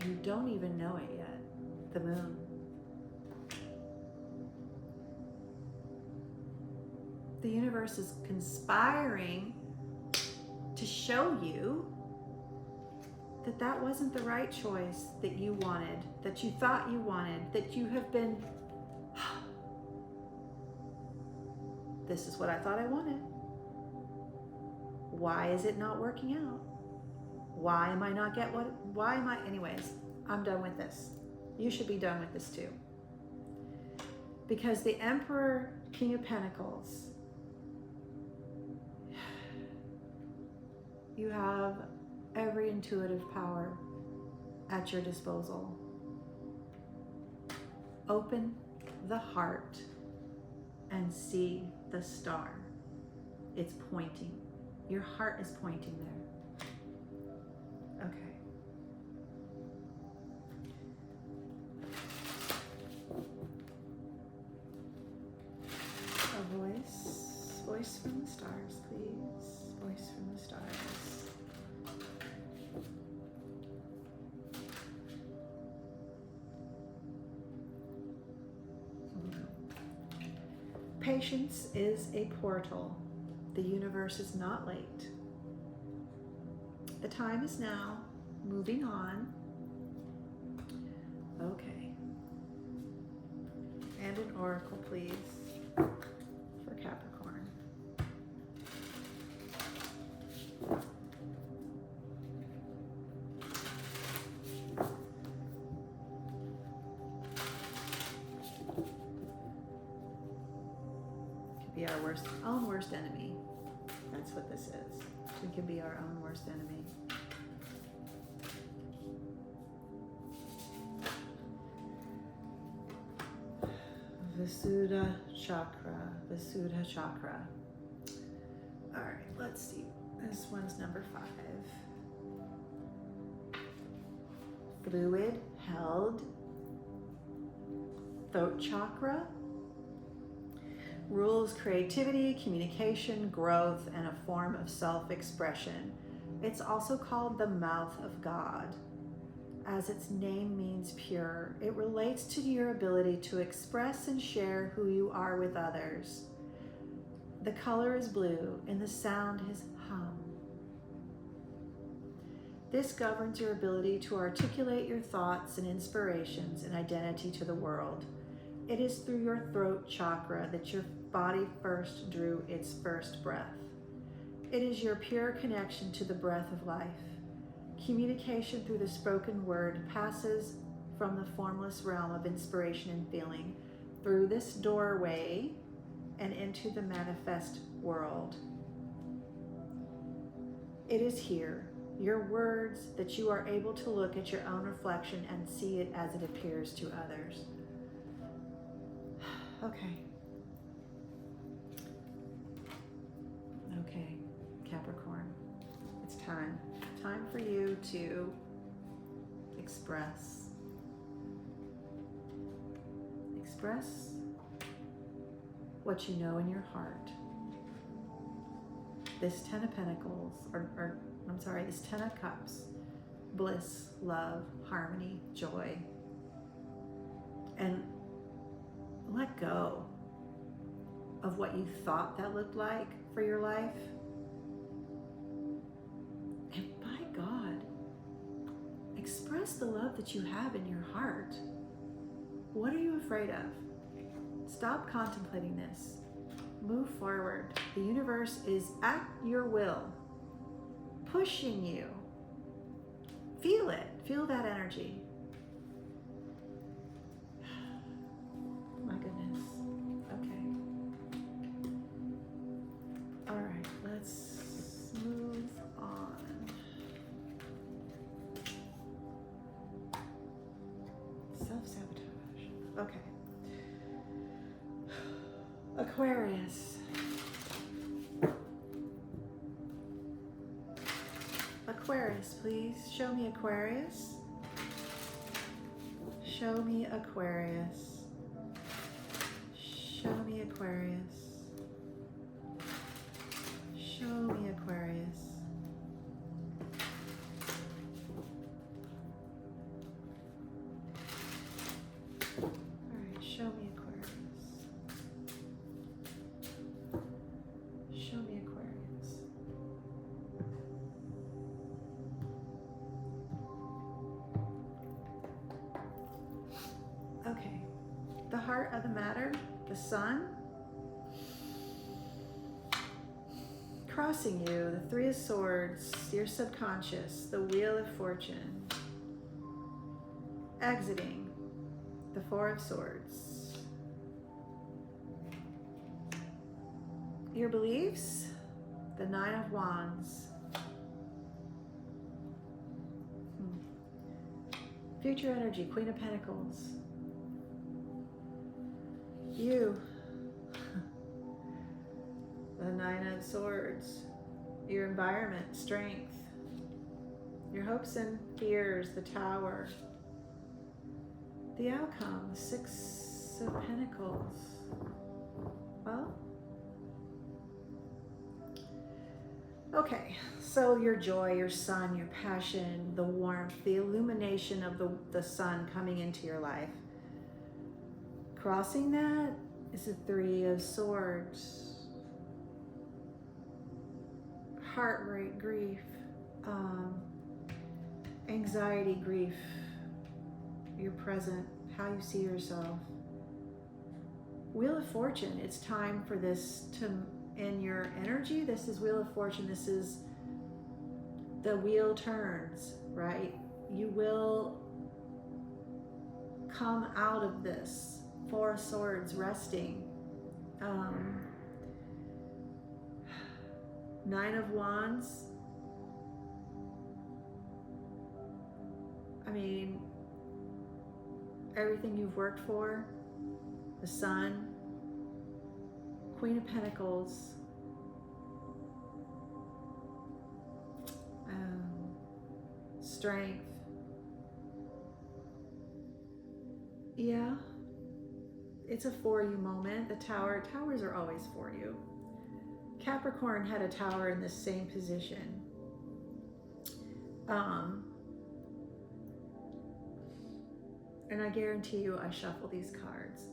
you don't even know it yet. The Moon. The universe is conspiring to show you that that wasn't the right choice that you wanted, that you thought you wanted, that you have been, this is what I thought I wanted. Why is it not working out? Why am I not anyways, I'm done with this. You should be done with this too. Because the Emperor, King of Pentacles, you have every intuitive power at your disposal. Open the heart and see the star. It's pointing. Your heart is pointing there. Okay. A voice from the stars, please. Voice from the stars. Patience is a portal. The universe is not late. The time is now. Moving on. Okay. And an oracle, please, for Capricorn. Be our own worst enemy. That's what this is. We can be our own worst enemy. Visuddha chakra. Visuddha chakra. All right, let's see. This one's number 5. Fluid held. Throat chakra. Rules creativity, communication, growth, and a form of self-expression. It's also called the mouth of God. As its name means pure, it relates to your ability to express and share who you are with others. The color is blue and the sound is hum. This governs your ability to articulate your thoughts and inspirations and identity to the world. It is through your throat chakra that your body first drew its first breath. It is your pure connection to the breath of life. Communication through the spoken word passes from the formless realm of inspiration and feeling through this doorway and into the manifest world. It is here, your words, that you are able to look at your own reflection and see it as it appears to others. Okay. Okay, Capricorn, it's time. Time for you to express. Express what you know in your heart. This 10 of Pentacles, this 10 of Cups, bliss, love, harmony, joy. And let go of what you thought that looked like for your life. And by God, express the love that you have in your heart. What are you afraid of? Stop contemplating this. Move forward. The universe is at your will, pushing you. Feel it. Feel that energy. My goodness. Okay. All right, let's move on. Self-sabotage. Okay. Aquarius. Aquarius, please. Show me Aquarius. Show me Aquarius. Show me Aquarius. Show me Aquarius. All right, show me Aquarius. the heart of the matter, the sun, crossing you, the Three of Swords, your subconscious, the Wheel of Fortune, exiting, the Four of Swords. Your beliefs, the Nine of Wands. Future energy, Queen of Pentacles. You, the Nine of Swords. Your environment, strength. Your hopes and fears, the Tower. The outcome, the Six of Pentacles. Well, okay, so your joy, your sun, your passion, the warmth, the illumination of the sun coming into your life. Crossing that is the Three of Swords. Heartbreak, grief, anxiety, grief, your present, how you see yourself. Wheel of Fortune, it's time for this to, in your energy, this is Wheel of Fortune, this is the wheel turns, right? You will come out of this. Four of Swords, resting. Nine of Wands. I mean, everything you've worked for. The Sun. Queen of Pentacles. Strength. Yeah. It's a for you moment. The Tower. Towers are always for you. Capricorn had a Tower in the same position. And I guarantee you I shuffle these cards.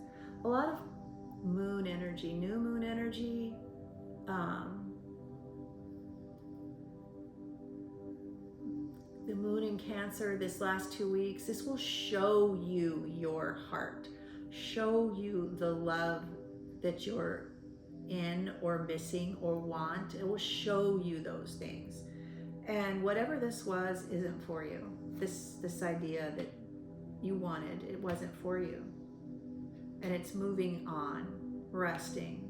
A lot of moon energy, new moon energy. The moon in Cancer this last 2 weeks, this will show you your heart. Show you the love that you're in or missing or want. It will show you those things. And whatever this was isn't for you. This idea that you wanted, it wasn't for you. And it's moving on, resting,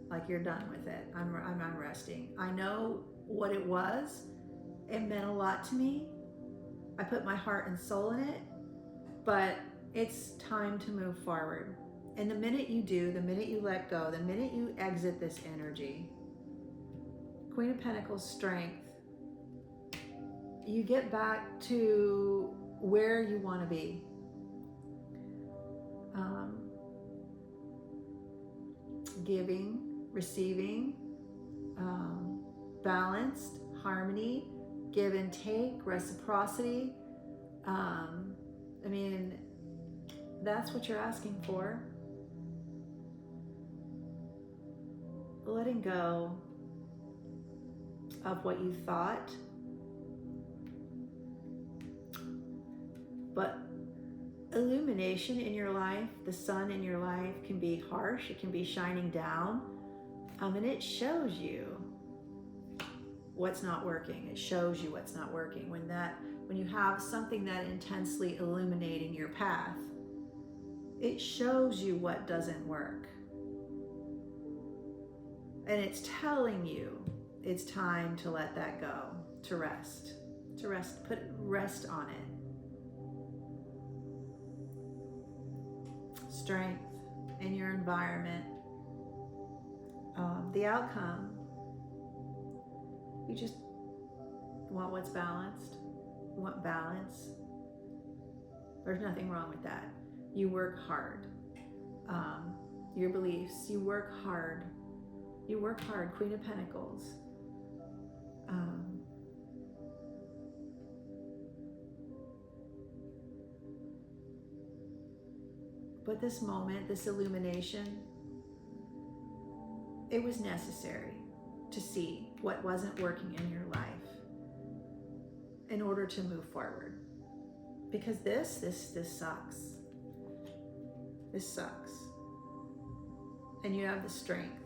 like you're done with it. I'm resting. I know what it was. It meant a lot to me. I put my heart and soul in it, but it's time to move forward. And the minute you do, the minute you let go, the minute you exit this energy, Queen of Pentacles, strength, you get back to where you want to be. Giving, receiving, balanced, harmony, give and take, reciprocity. I mean, that's what you're asking for. Letting go of what you thought, but illumination in your life, the sun in your life can be harsh, it can be shining down, and it shows you what's not working. It shows you what's not working. When you have something that intensely illuminating your path, it shows you what doesn't work. And it's telling you it's time to let that go, to rest, put rest on it. Strength in your environment. The outcome, you just want what's balanced. You want balance. There's nothing wrong with that. You work hard. Your beliefs, you work hard. You work hard, Queen of Pentacles. But this moment, this illumination, it was necessary to see what wasn't working in your life in order to move forward. Because this sucks. This sucks. And you have the strength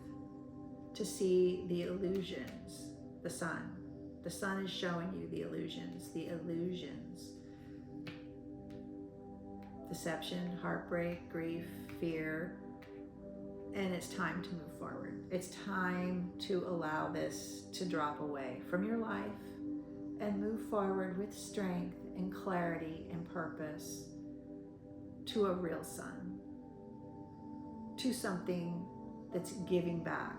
to see the illusions. The sun. The sun is showing you the illusions. The illusions. Deception, heartbreak, grief, fear. And it's time to move forward. It's time to allow this to drop away from your life and move forward with strength and clarity and purpose to a real sun, to something that's giving back.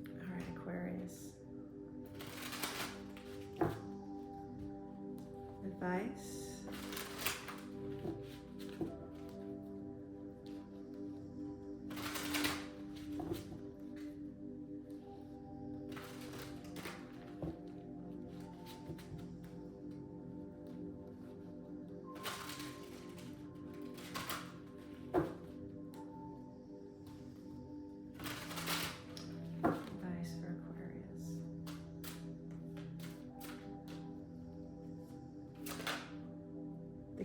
All right, Aquarius. Advice.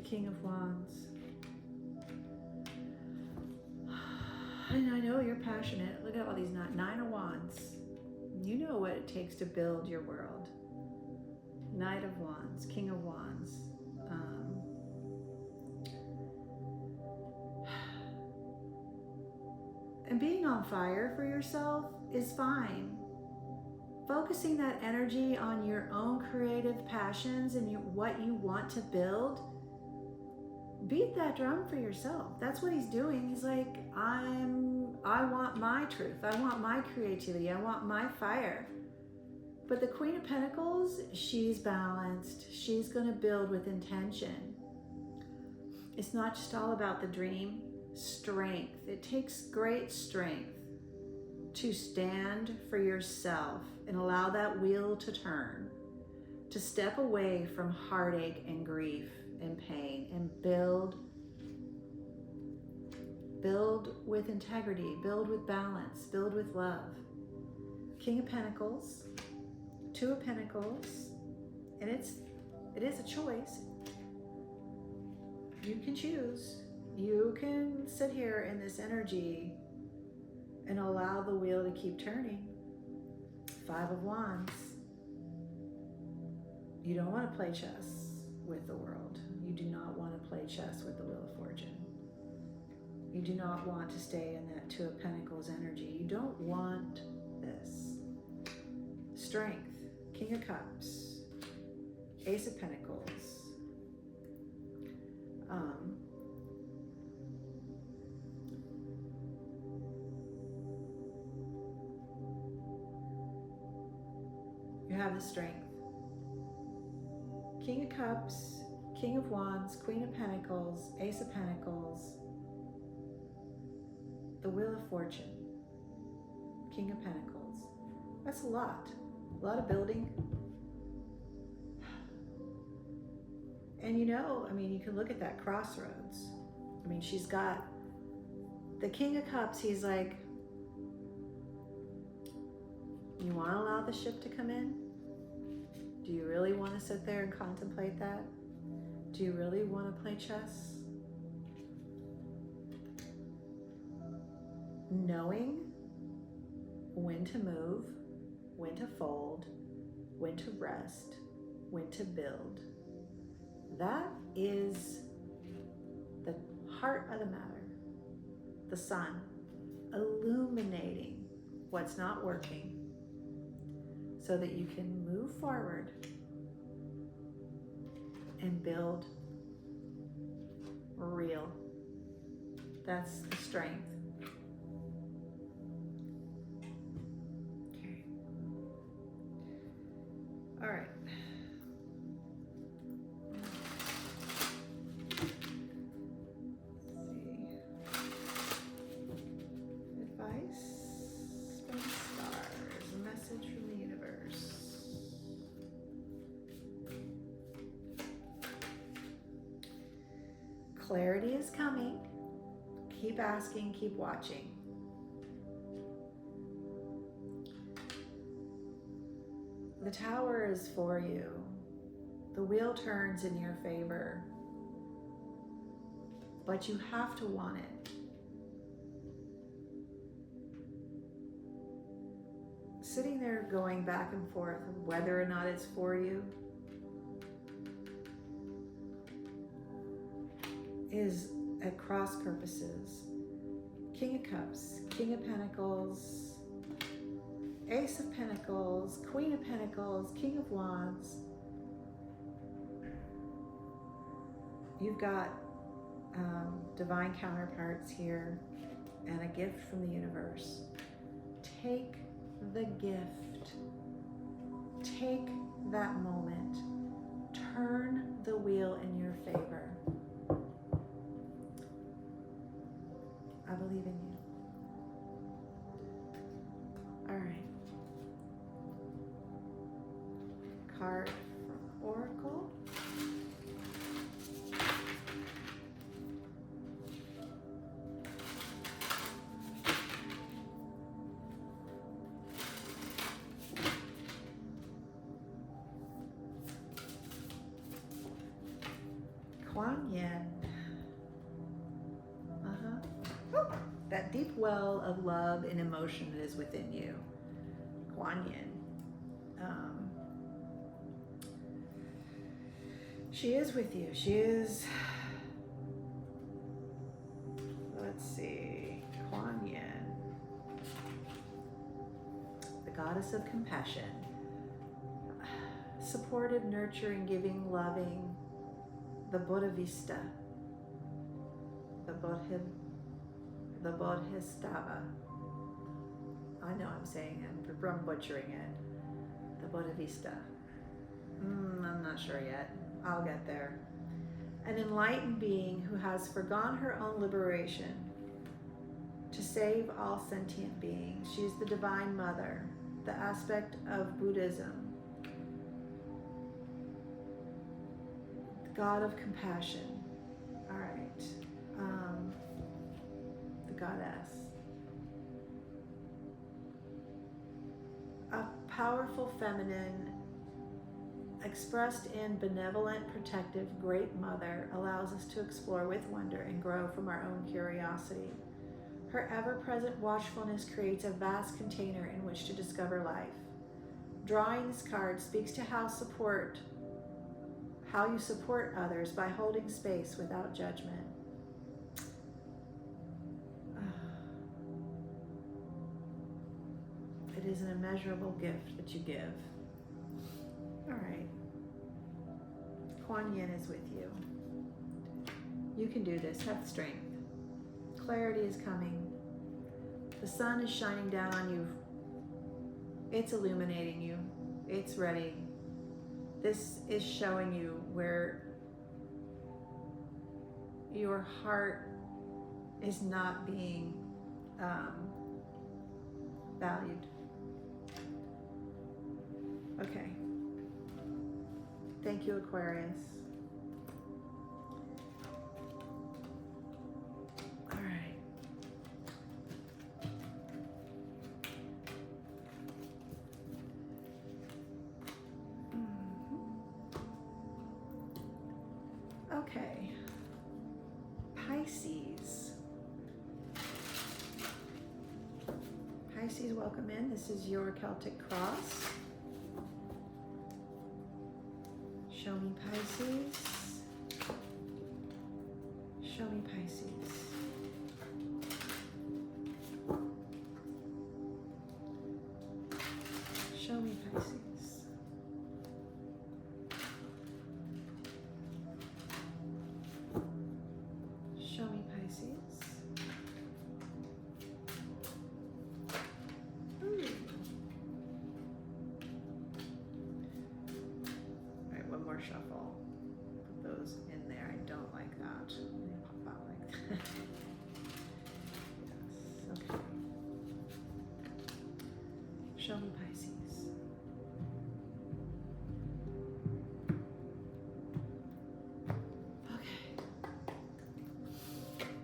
King of Wands. And I know you're passionate. Look at all these Nine of Wands. You know what it takes to build your world. Knight of Wands, King of Wands. And being on fire for yourself is fine. Focusing that energy on your own creative passions and what you want to build. Beat that drum for yourself. That's what he's doing. He's like, I want my truth. I want my creativity. I want my fire. But the Queen of Pentacles, she's balanced. She's going to build with intention. It's not just all about the dream. Strength. It takes great strength to stand for yourself and allow that wheel to turn, to step away from heartache and grief and pain and build with integrity, build with balance, build with love. King of Pentacles, Two of Pentacles, and it is a choice. You can choose. You can sit here in this energy and allow the wheel to keep turning. Five of Wands. You don't want to play chess with the world. You do not want to play chess with the Wheel of Fortune. You do not want to stay in that Two of Pentacles energy. You don't want this. Strength, King of Cups, Ace of Pentacles. You have the strength. King of Cups, King of Wands, Queen of Pentacles, Ace of Pentacles, the Wheel of Fortune, King of Pentacles. That's a lot of building. And you know, I mean, you can look at that crossroads. I mean, she's got the King of Cups. He's like, you want to allow the ship to come in? Do you really want to sit there and contemplate that? Do you really want to play chess? Knowing when to move, when to fold, when to rest, when to build. That is the heart of the matter. The sun illuminating what's not working so that you can move forward and build real. That's the strength. Okay. All right. Clarity is coming. Keep asking, keep watching. The Tower is for you. The wheel turns in your favor, but you have to want it. Sitting there going back and forth of whether or not it's for you is at cross purposes. King of Cups, King of Pentacles, Ace of Pentacles, Queen of Pentacles, King of Wands. You've got divine counterparts here and a gift from the universe. Take the gift. Take that moment. Turn the wheel in your favor. I believe in you. All right. Card from Oracle. Kuan Yin. That deep well of love and emotion that is within you. Kuan Yin. She is with you. She is, let's see, Kuan Yin. The goddess of compassion. Supportive, nurturing, giving, loving. The Bodhisattva. The Bodhisattva. I know I'm saying it, but I'm butchering it. The Bodhisattva. I'm not sure yet. I'll get there. An enlightened being who has forgone her own liberation to save all sentient beings. She's the Divine Mother, the aspect of Buddhism. The God of compassion. All right. The Goddess. A powerful feminine expressed in benevolent, protective, great mother allows us to explore with wonder and grow from our own curiosity. Her ever-present watchfulness creates a vast container in which to discover life. Drawing this card speaks to how you support others by holding space without judgment. It is an immeasurable gift that you give. All right. Kuan Yin is with you. You can do this. Have strength. Clarity is coming. The sun is shining down on you. It's illuminating you. It's ready. This is showing you where your heart is not being valued. Okay. Thank you, Aquarius. All right. Okay. Pisces. Pisces, welcome in. This is your Celtic cross. Show me Pisces. Show me Pisces. Show me Pisces. Show me Pisces. Shuffle. Put those in there. I don't like that. They pop out like that. Yes. Okay. Show me Pisces. Okay.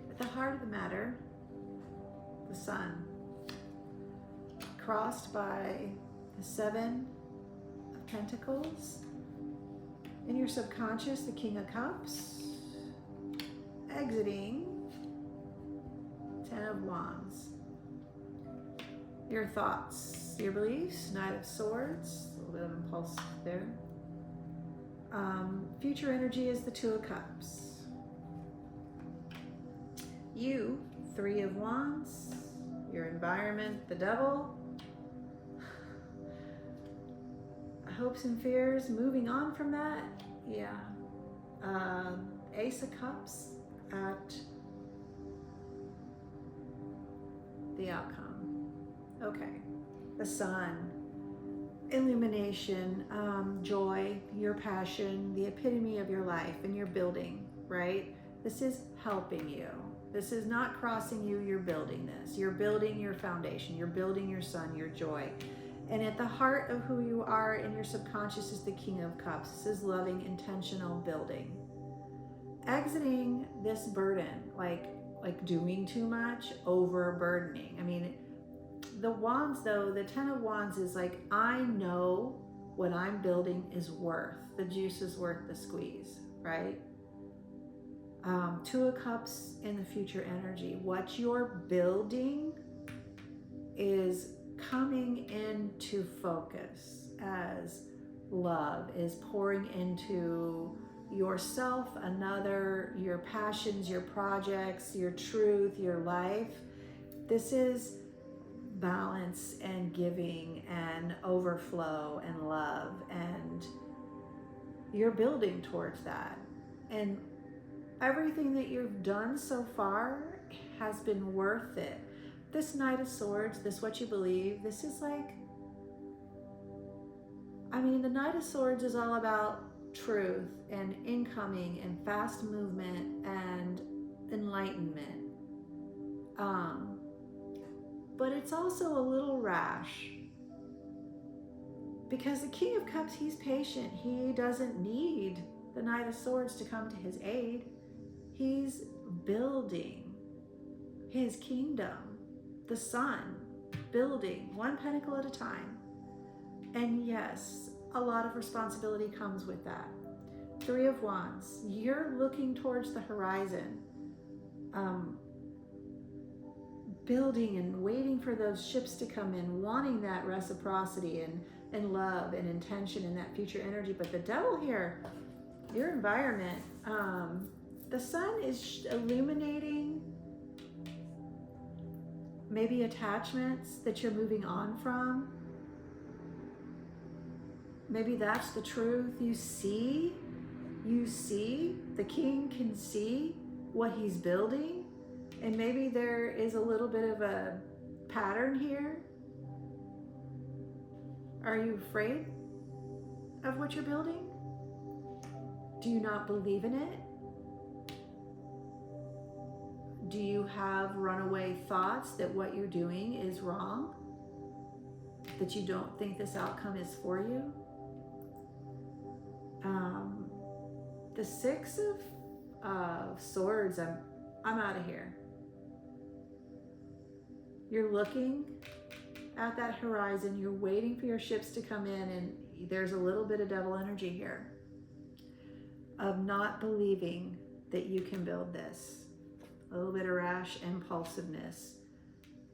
At the heart of the matter, the sun, crossed by the Seven of Pentacles In your subconscious, the King of Cups. Exiting, Ten of Wands. Your thoughts, your beliefs, Knight of Swords, a little bit of impulse there. Future energy is the Two of Cups. You, Three of Wands. Your environment, the Devil. Hopes and fears, moving on from that. Yeah. Ace of Cups at the outcome. Okay. The Sun. Illumination, joy, your passion, the epitome of your life, and your building, right? This is helping you. This is not crossing you, you're building this. You're building your foundation. You're building your sun, your joy. And at the heart of who you are in your subconscious is the King of Cups. This is loving, intentional building. Exiting this burden, like doing too much, overburdening. I mean, the Wands though, the Ten of Wands is like, I know what I'm building is worth. The juice is worth the squeeze, right? Two of Cups in the future energy. What you're building is coming into focus as love is pouring into yourself, another, your passions, your projects, your truth, your life. This is balance and giving and overflow and love, and you're building towards that. And everything that you've done so far has been worth it. This Knight of Swords, this what you believe, this is like, I mean, the Knight of Swords is all about truth and incoming and fast movement and enlightenment. But it's also a little rash, because the King of Cups, he's patient. He doesn't need the Knight of Swords to come to his aid. He's building his kingdom, the sun, building one pentacle at a time. And yes, a lot of responsibility comes with that. Three of Wands, you're looking towards the horizon, building and waiting for those ships to come in, wanting that reciprocity and love and intention and that future energy. But the Devil here, your environment, the sun is illuminating maybe attachments that you're moving on from. Maybe that's the truth. You see, the king can see what he's building. And maybe there is a little bit of a pattern here. Are you afraid of what you're building? Do you not believe in it? Do you have runaway thoughts that what you're doing is wrong? That you don't think this outcome is for you? The Six of Swords, I'm out of here. You're looking at that horizon, you're waiting for your ships to come in, and there's a little bit of devil energy here of not believing that you can build this. A little bit of rash impulsiveness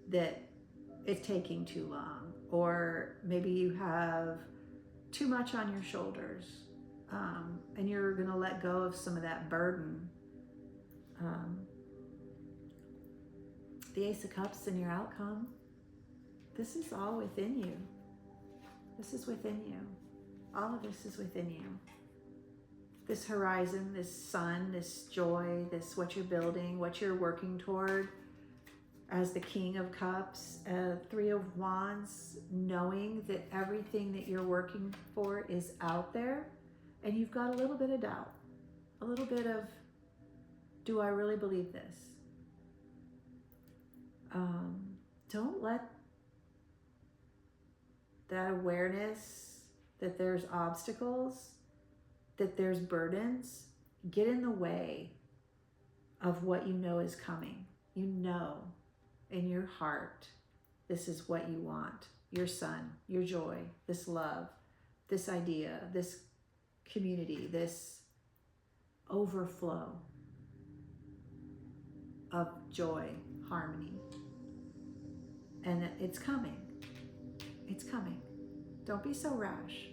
that it's taking too long, or maybe you have too much on your shoulders, and you're going to let go of some of that burden. The Ace of Cups in your outcome, this is all within you. This is within you. All of this is within you. This horizon, this sun, this joy, this what you're building, what you're working toward as the King of Cups, Three of Wands, knowing that everything that you're working for is out there, and you've got a little bit of doubt, a little bit of, do I really believe this? Don't let that awareness that there's obstacles, that there's burdens, get in the way of what you know is coming. You know in your heart, this is what you want. Your sun, your joy, this love, this idea, this community, this overflow of joy, harmony. And it's coming. It's coming. Don't be so rash.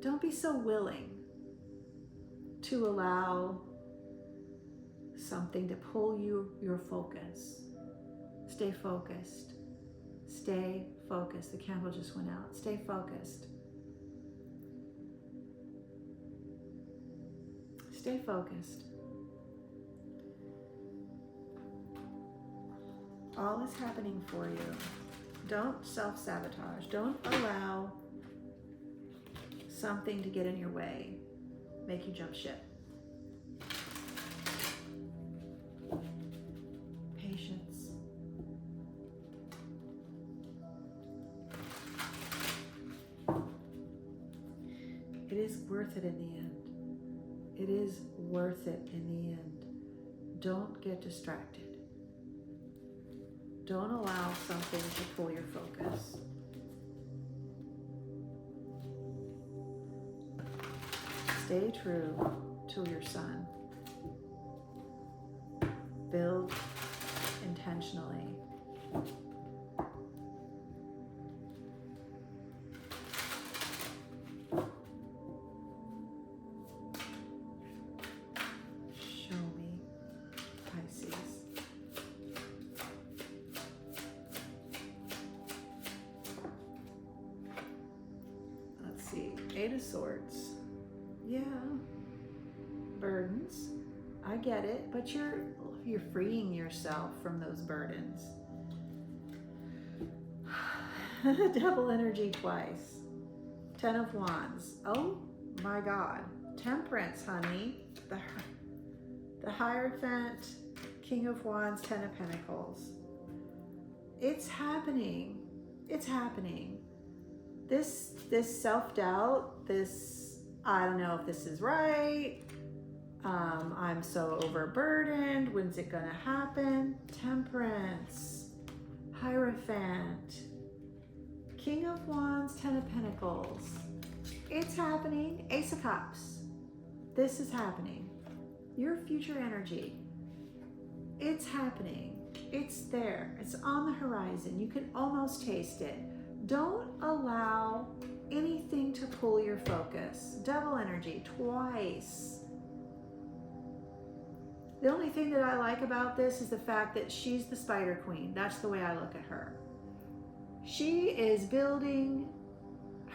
Don't be so willing to allow something to pull your focus. Stay focused. Stay focused. The candle just went out. Stay focused. Stay focused. All is happening for you. Don't self-sabotage. Don't allow something to get in your way, make you jump ship. Patience. It is worth it in the end. It is worth it in the end. Don't get distracted. Don't allow something to pull your focus. Stay true to your sun. Build intentionally. Show me, Pisces. Let's see, 8 of Swords. Yeah, burdens. I get it, but you're freeing yourself from those burdens. Devil energy twice. 10 of Wands. Oh my God. Temperance, honey. The Hierophant, King of Wands, 10 of Pentacles. It's happening. It's happening. This self-doubt, this, I don't know if this is right. I'm so overburdened. When's it gonna happen? Temperance, Hierophant, King of Wands, 10 of Pentacles. It's happening. Ace of Cups. This is happening. Your future energy. It's happening. It's there. It's on the horizon. You can almost taste it. Don't allow anything to pull your focus. Devil energy twice. The only thing that I like about this is the fact that she's the Spider Queen. That's the way I look at her. She is building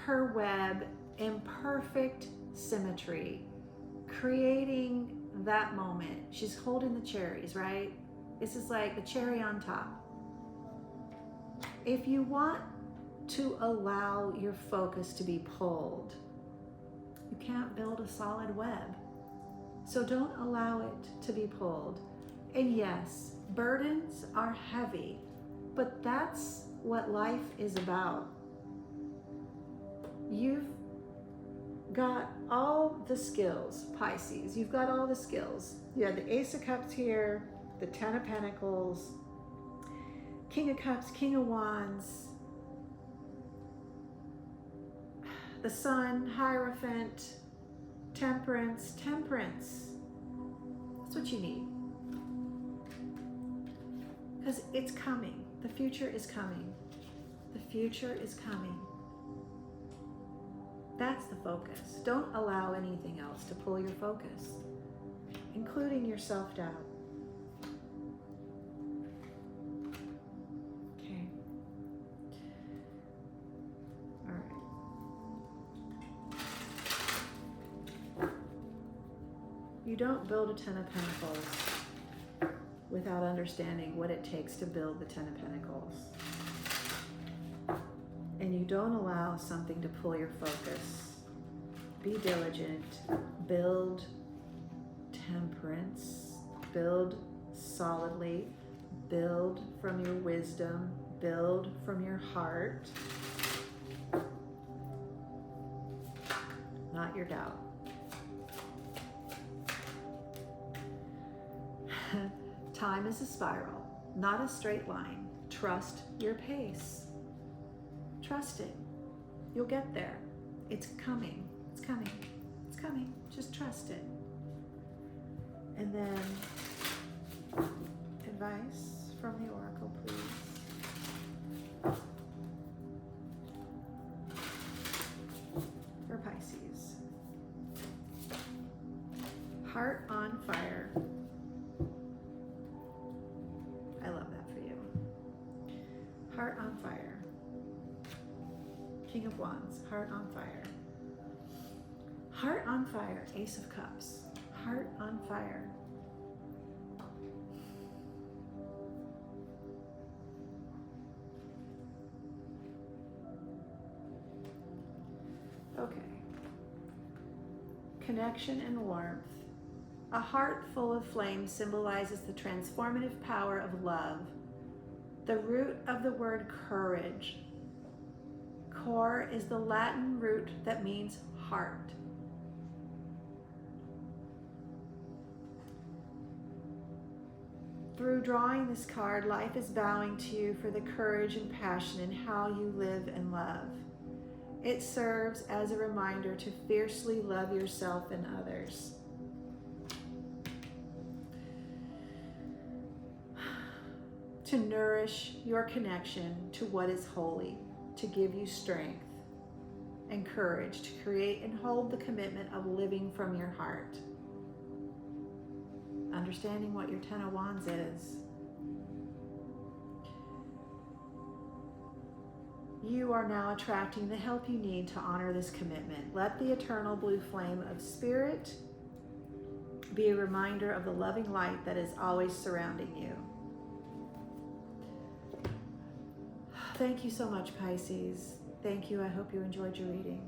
her web in perfect symmetry, creating that moment. She's holding the cherries, right? This is like the cherry on top. If you want to allow your focus to be pulled, you can't build a solid web. So don't allow it to be pulled. And yes, burdens are heavy, but that's what life is about. You've got all the skills, Pisces. You've got all the skills. You have the Ace of Cups here, the 10 of Pentacles, King of Cups, King of Wands, the Sun, Hierophant, Temperance. That's what you need. Because it's coming. The future is coming. The future is coming. That's the focus. Don't allow anything else to pull your focus, including your self-doubt. Okay. All right. You don't build a 10 of Pentacles without understanding what it takes to build the 10 of Pentacles. And you don't allow something to pull your focus. Be diligent. Build temperance. Build solidly. Build from your wisdom. Build from your heart. Not your doubt. Time is a spiral, not a straight line. Trust your pace. Trust it. You'll get there. It's coming. It's coming. coming. Just trust it. And then advice from the Oracle, please. For Pisces. Heart on fire. I love that for you. Heart on fire. King of Wands. Heart on fire. Heart on fire. Ace of Cups. Heart on fire. Okay. Connection and warmth. A heart full of flame symbolizes the transformative power of love. The root of the word courage. Cor is the Latin root that means heart. Through drawing this card, life is bowing to you for the courage and passion in how you live and love. It serves as a reminder to fiercely love yourself and others. To nourish your connection to what is holy, to give you strength and courage to create and hold the commitment of living from your heart. Understanding what your Ten of Wands is. You are now attracting the help you need to honor this commitment. Let the eternal blue flame of spirit be a reminder of the loving light that is always surrounding you. Thank you so much, Pisces. Thank you. I hope you enjoyed your reading.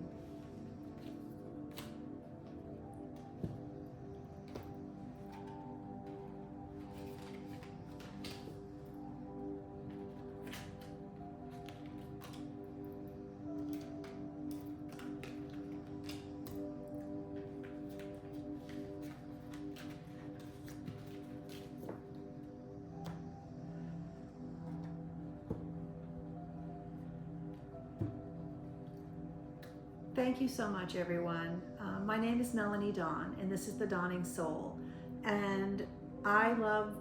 Thank you so much, everyone. My name is Melanie Dawn, and this is The Dawning Soul. And I love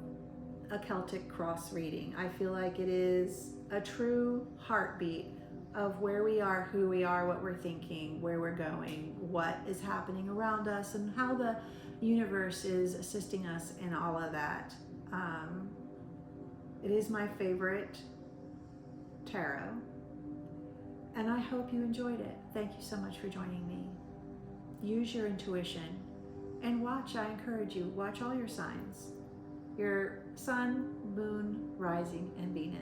a Celtic cross reading. I feel like it is a true heartbeat of where we are, who we are, what we're thinking, where we're going, what is happening around us, and how the universe is assisting us in all of that. It is my favorite tarot. And I hope you enjoyed it. Thank you so much for joining me. Use your intuition and watch. I encourage you, watch all your signs. Your sun, moon, rising, and Venus.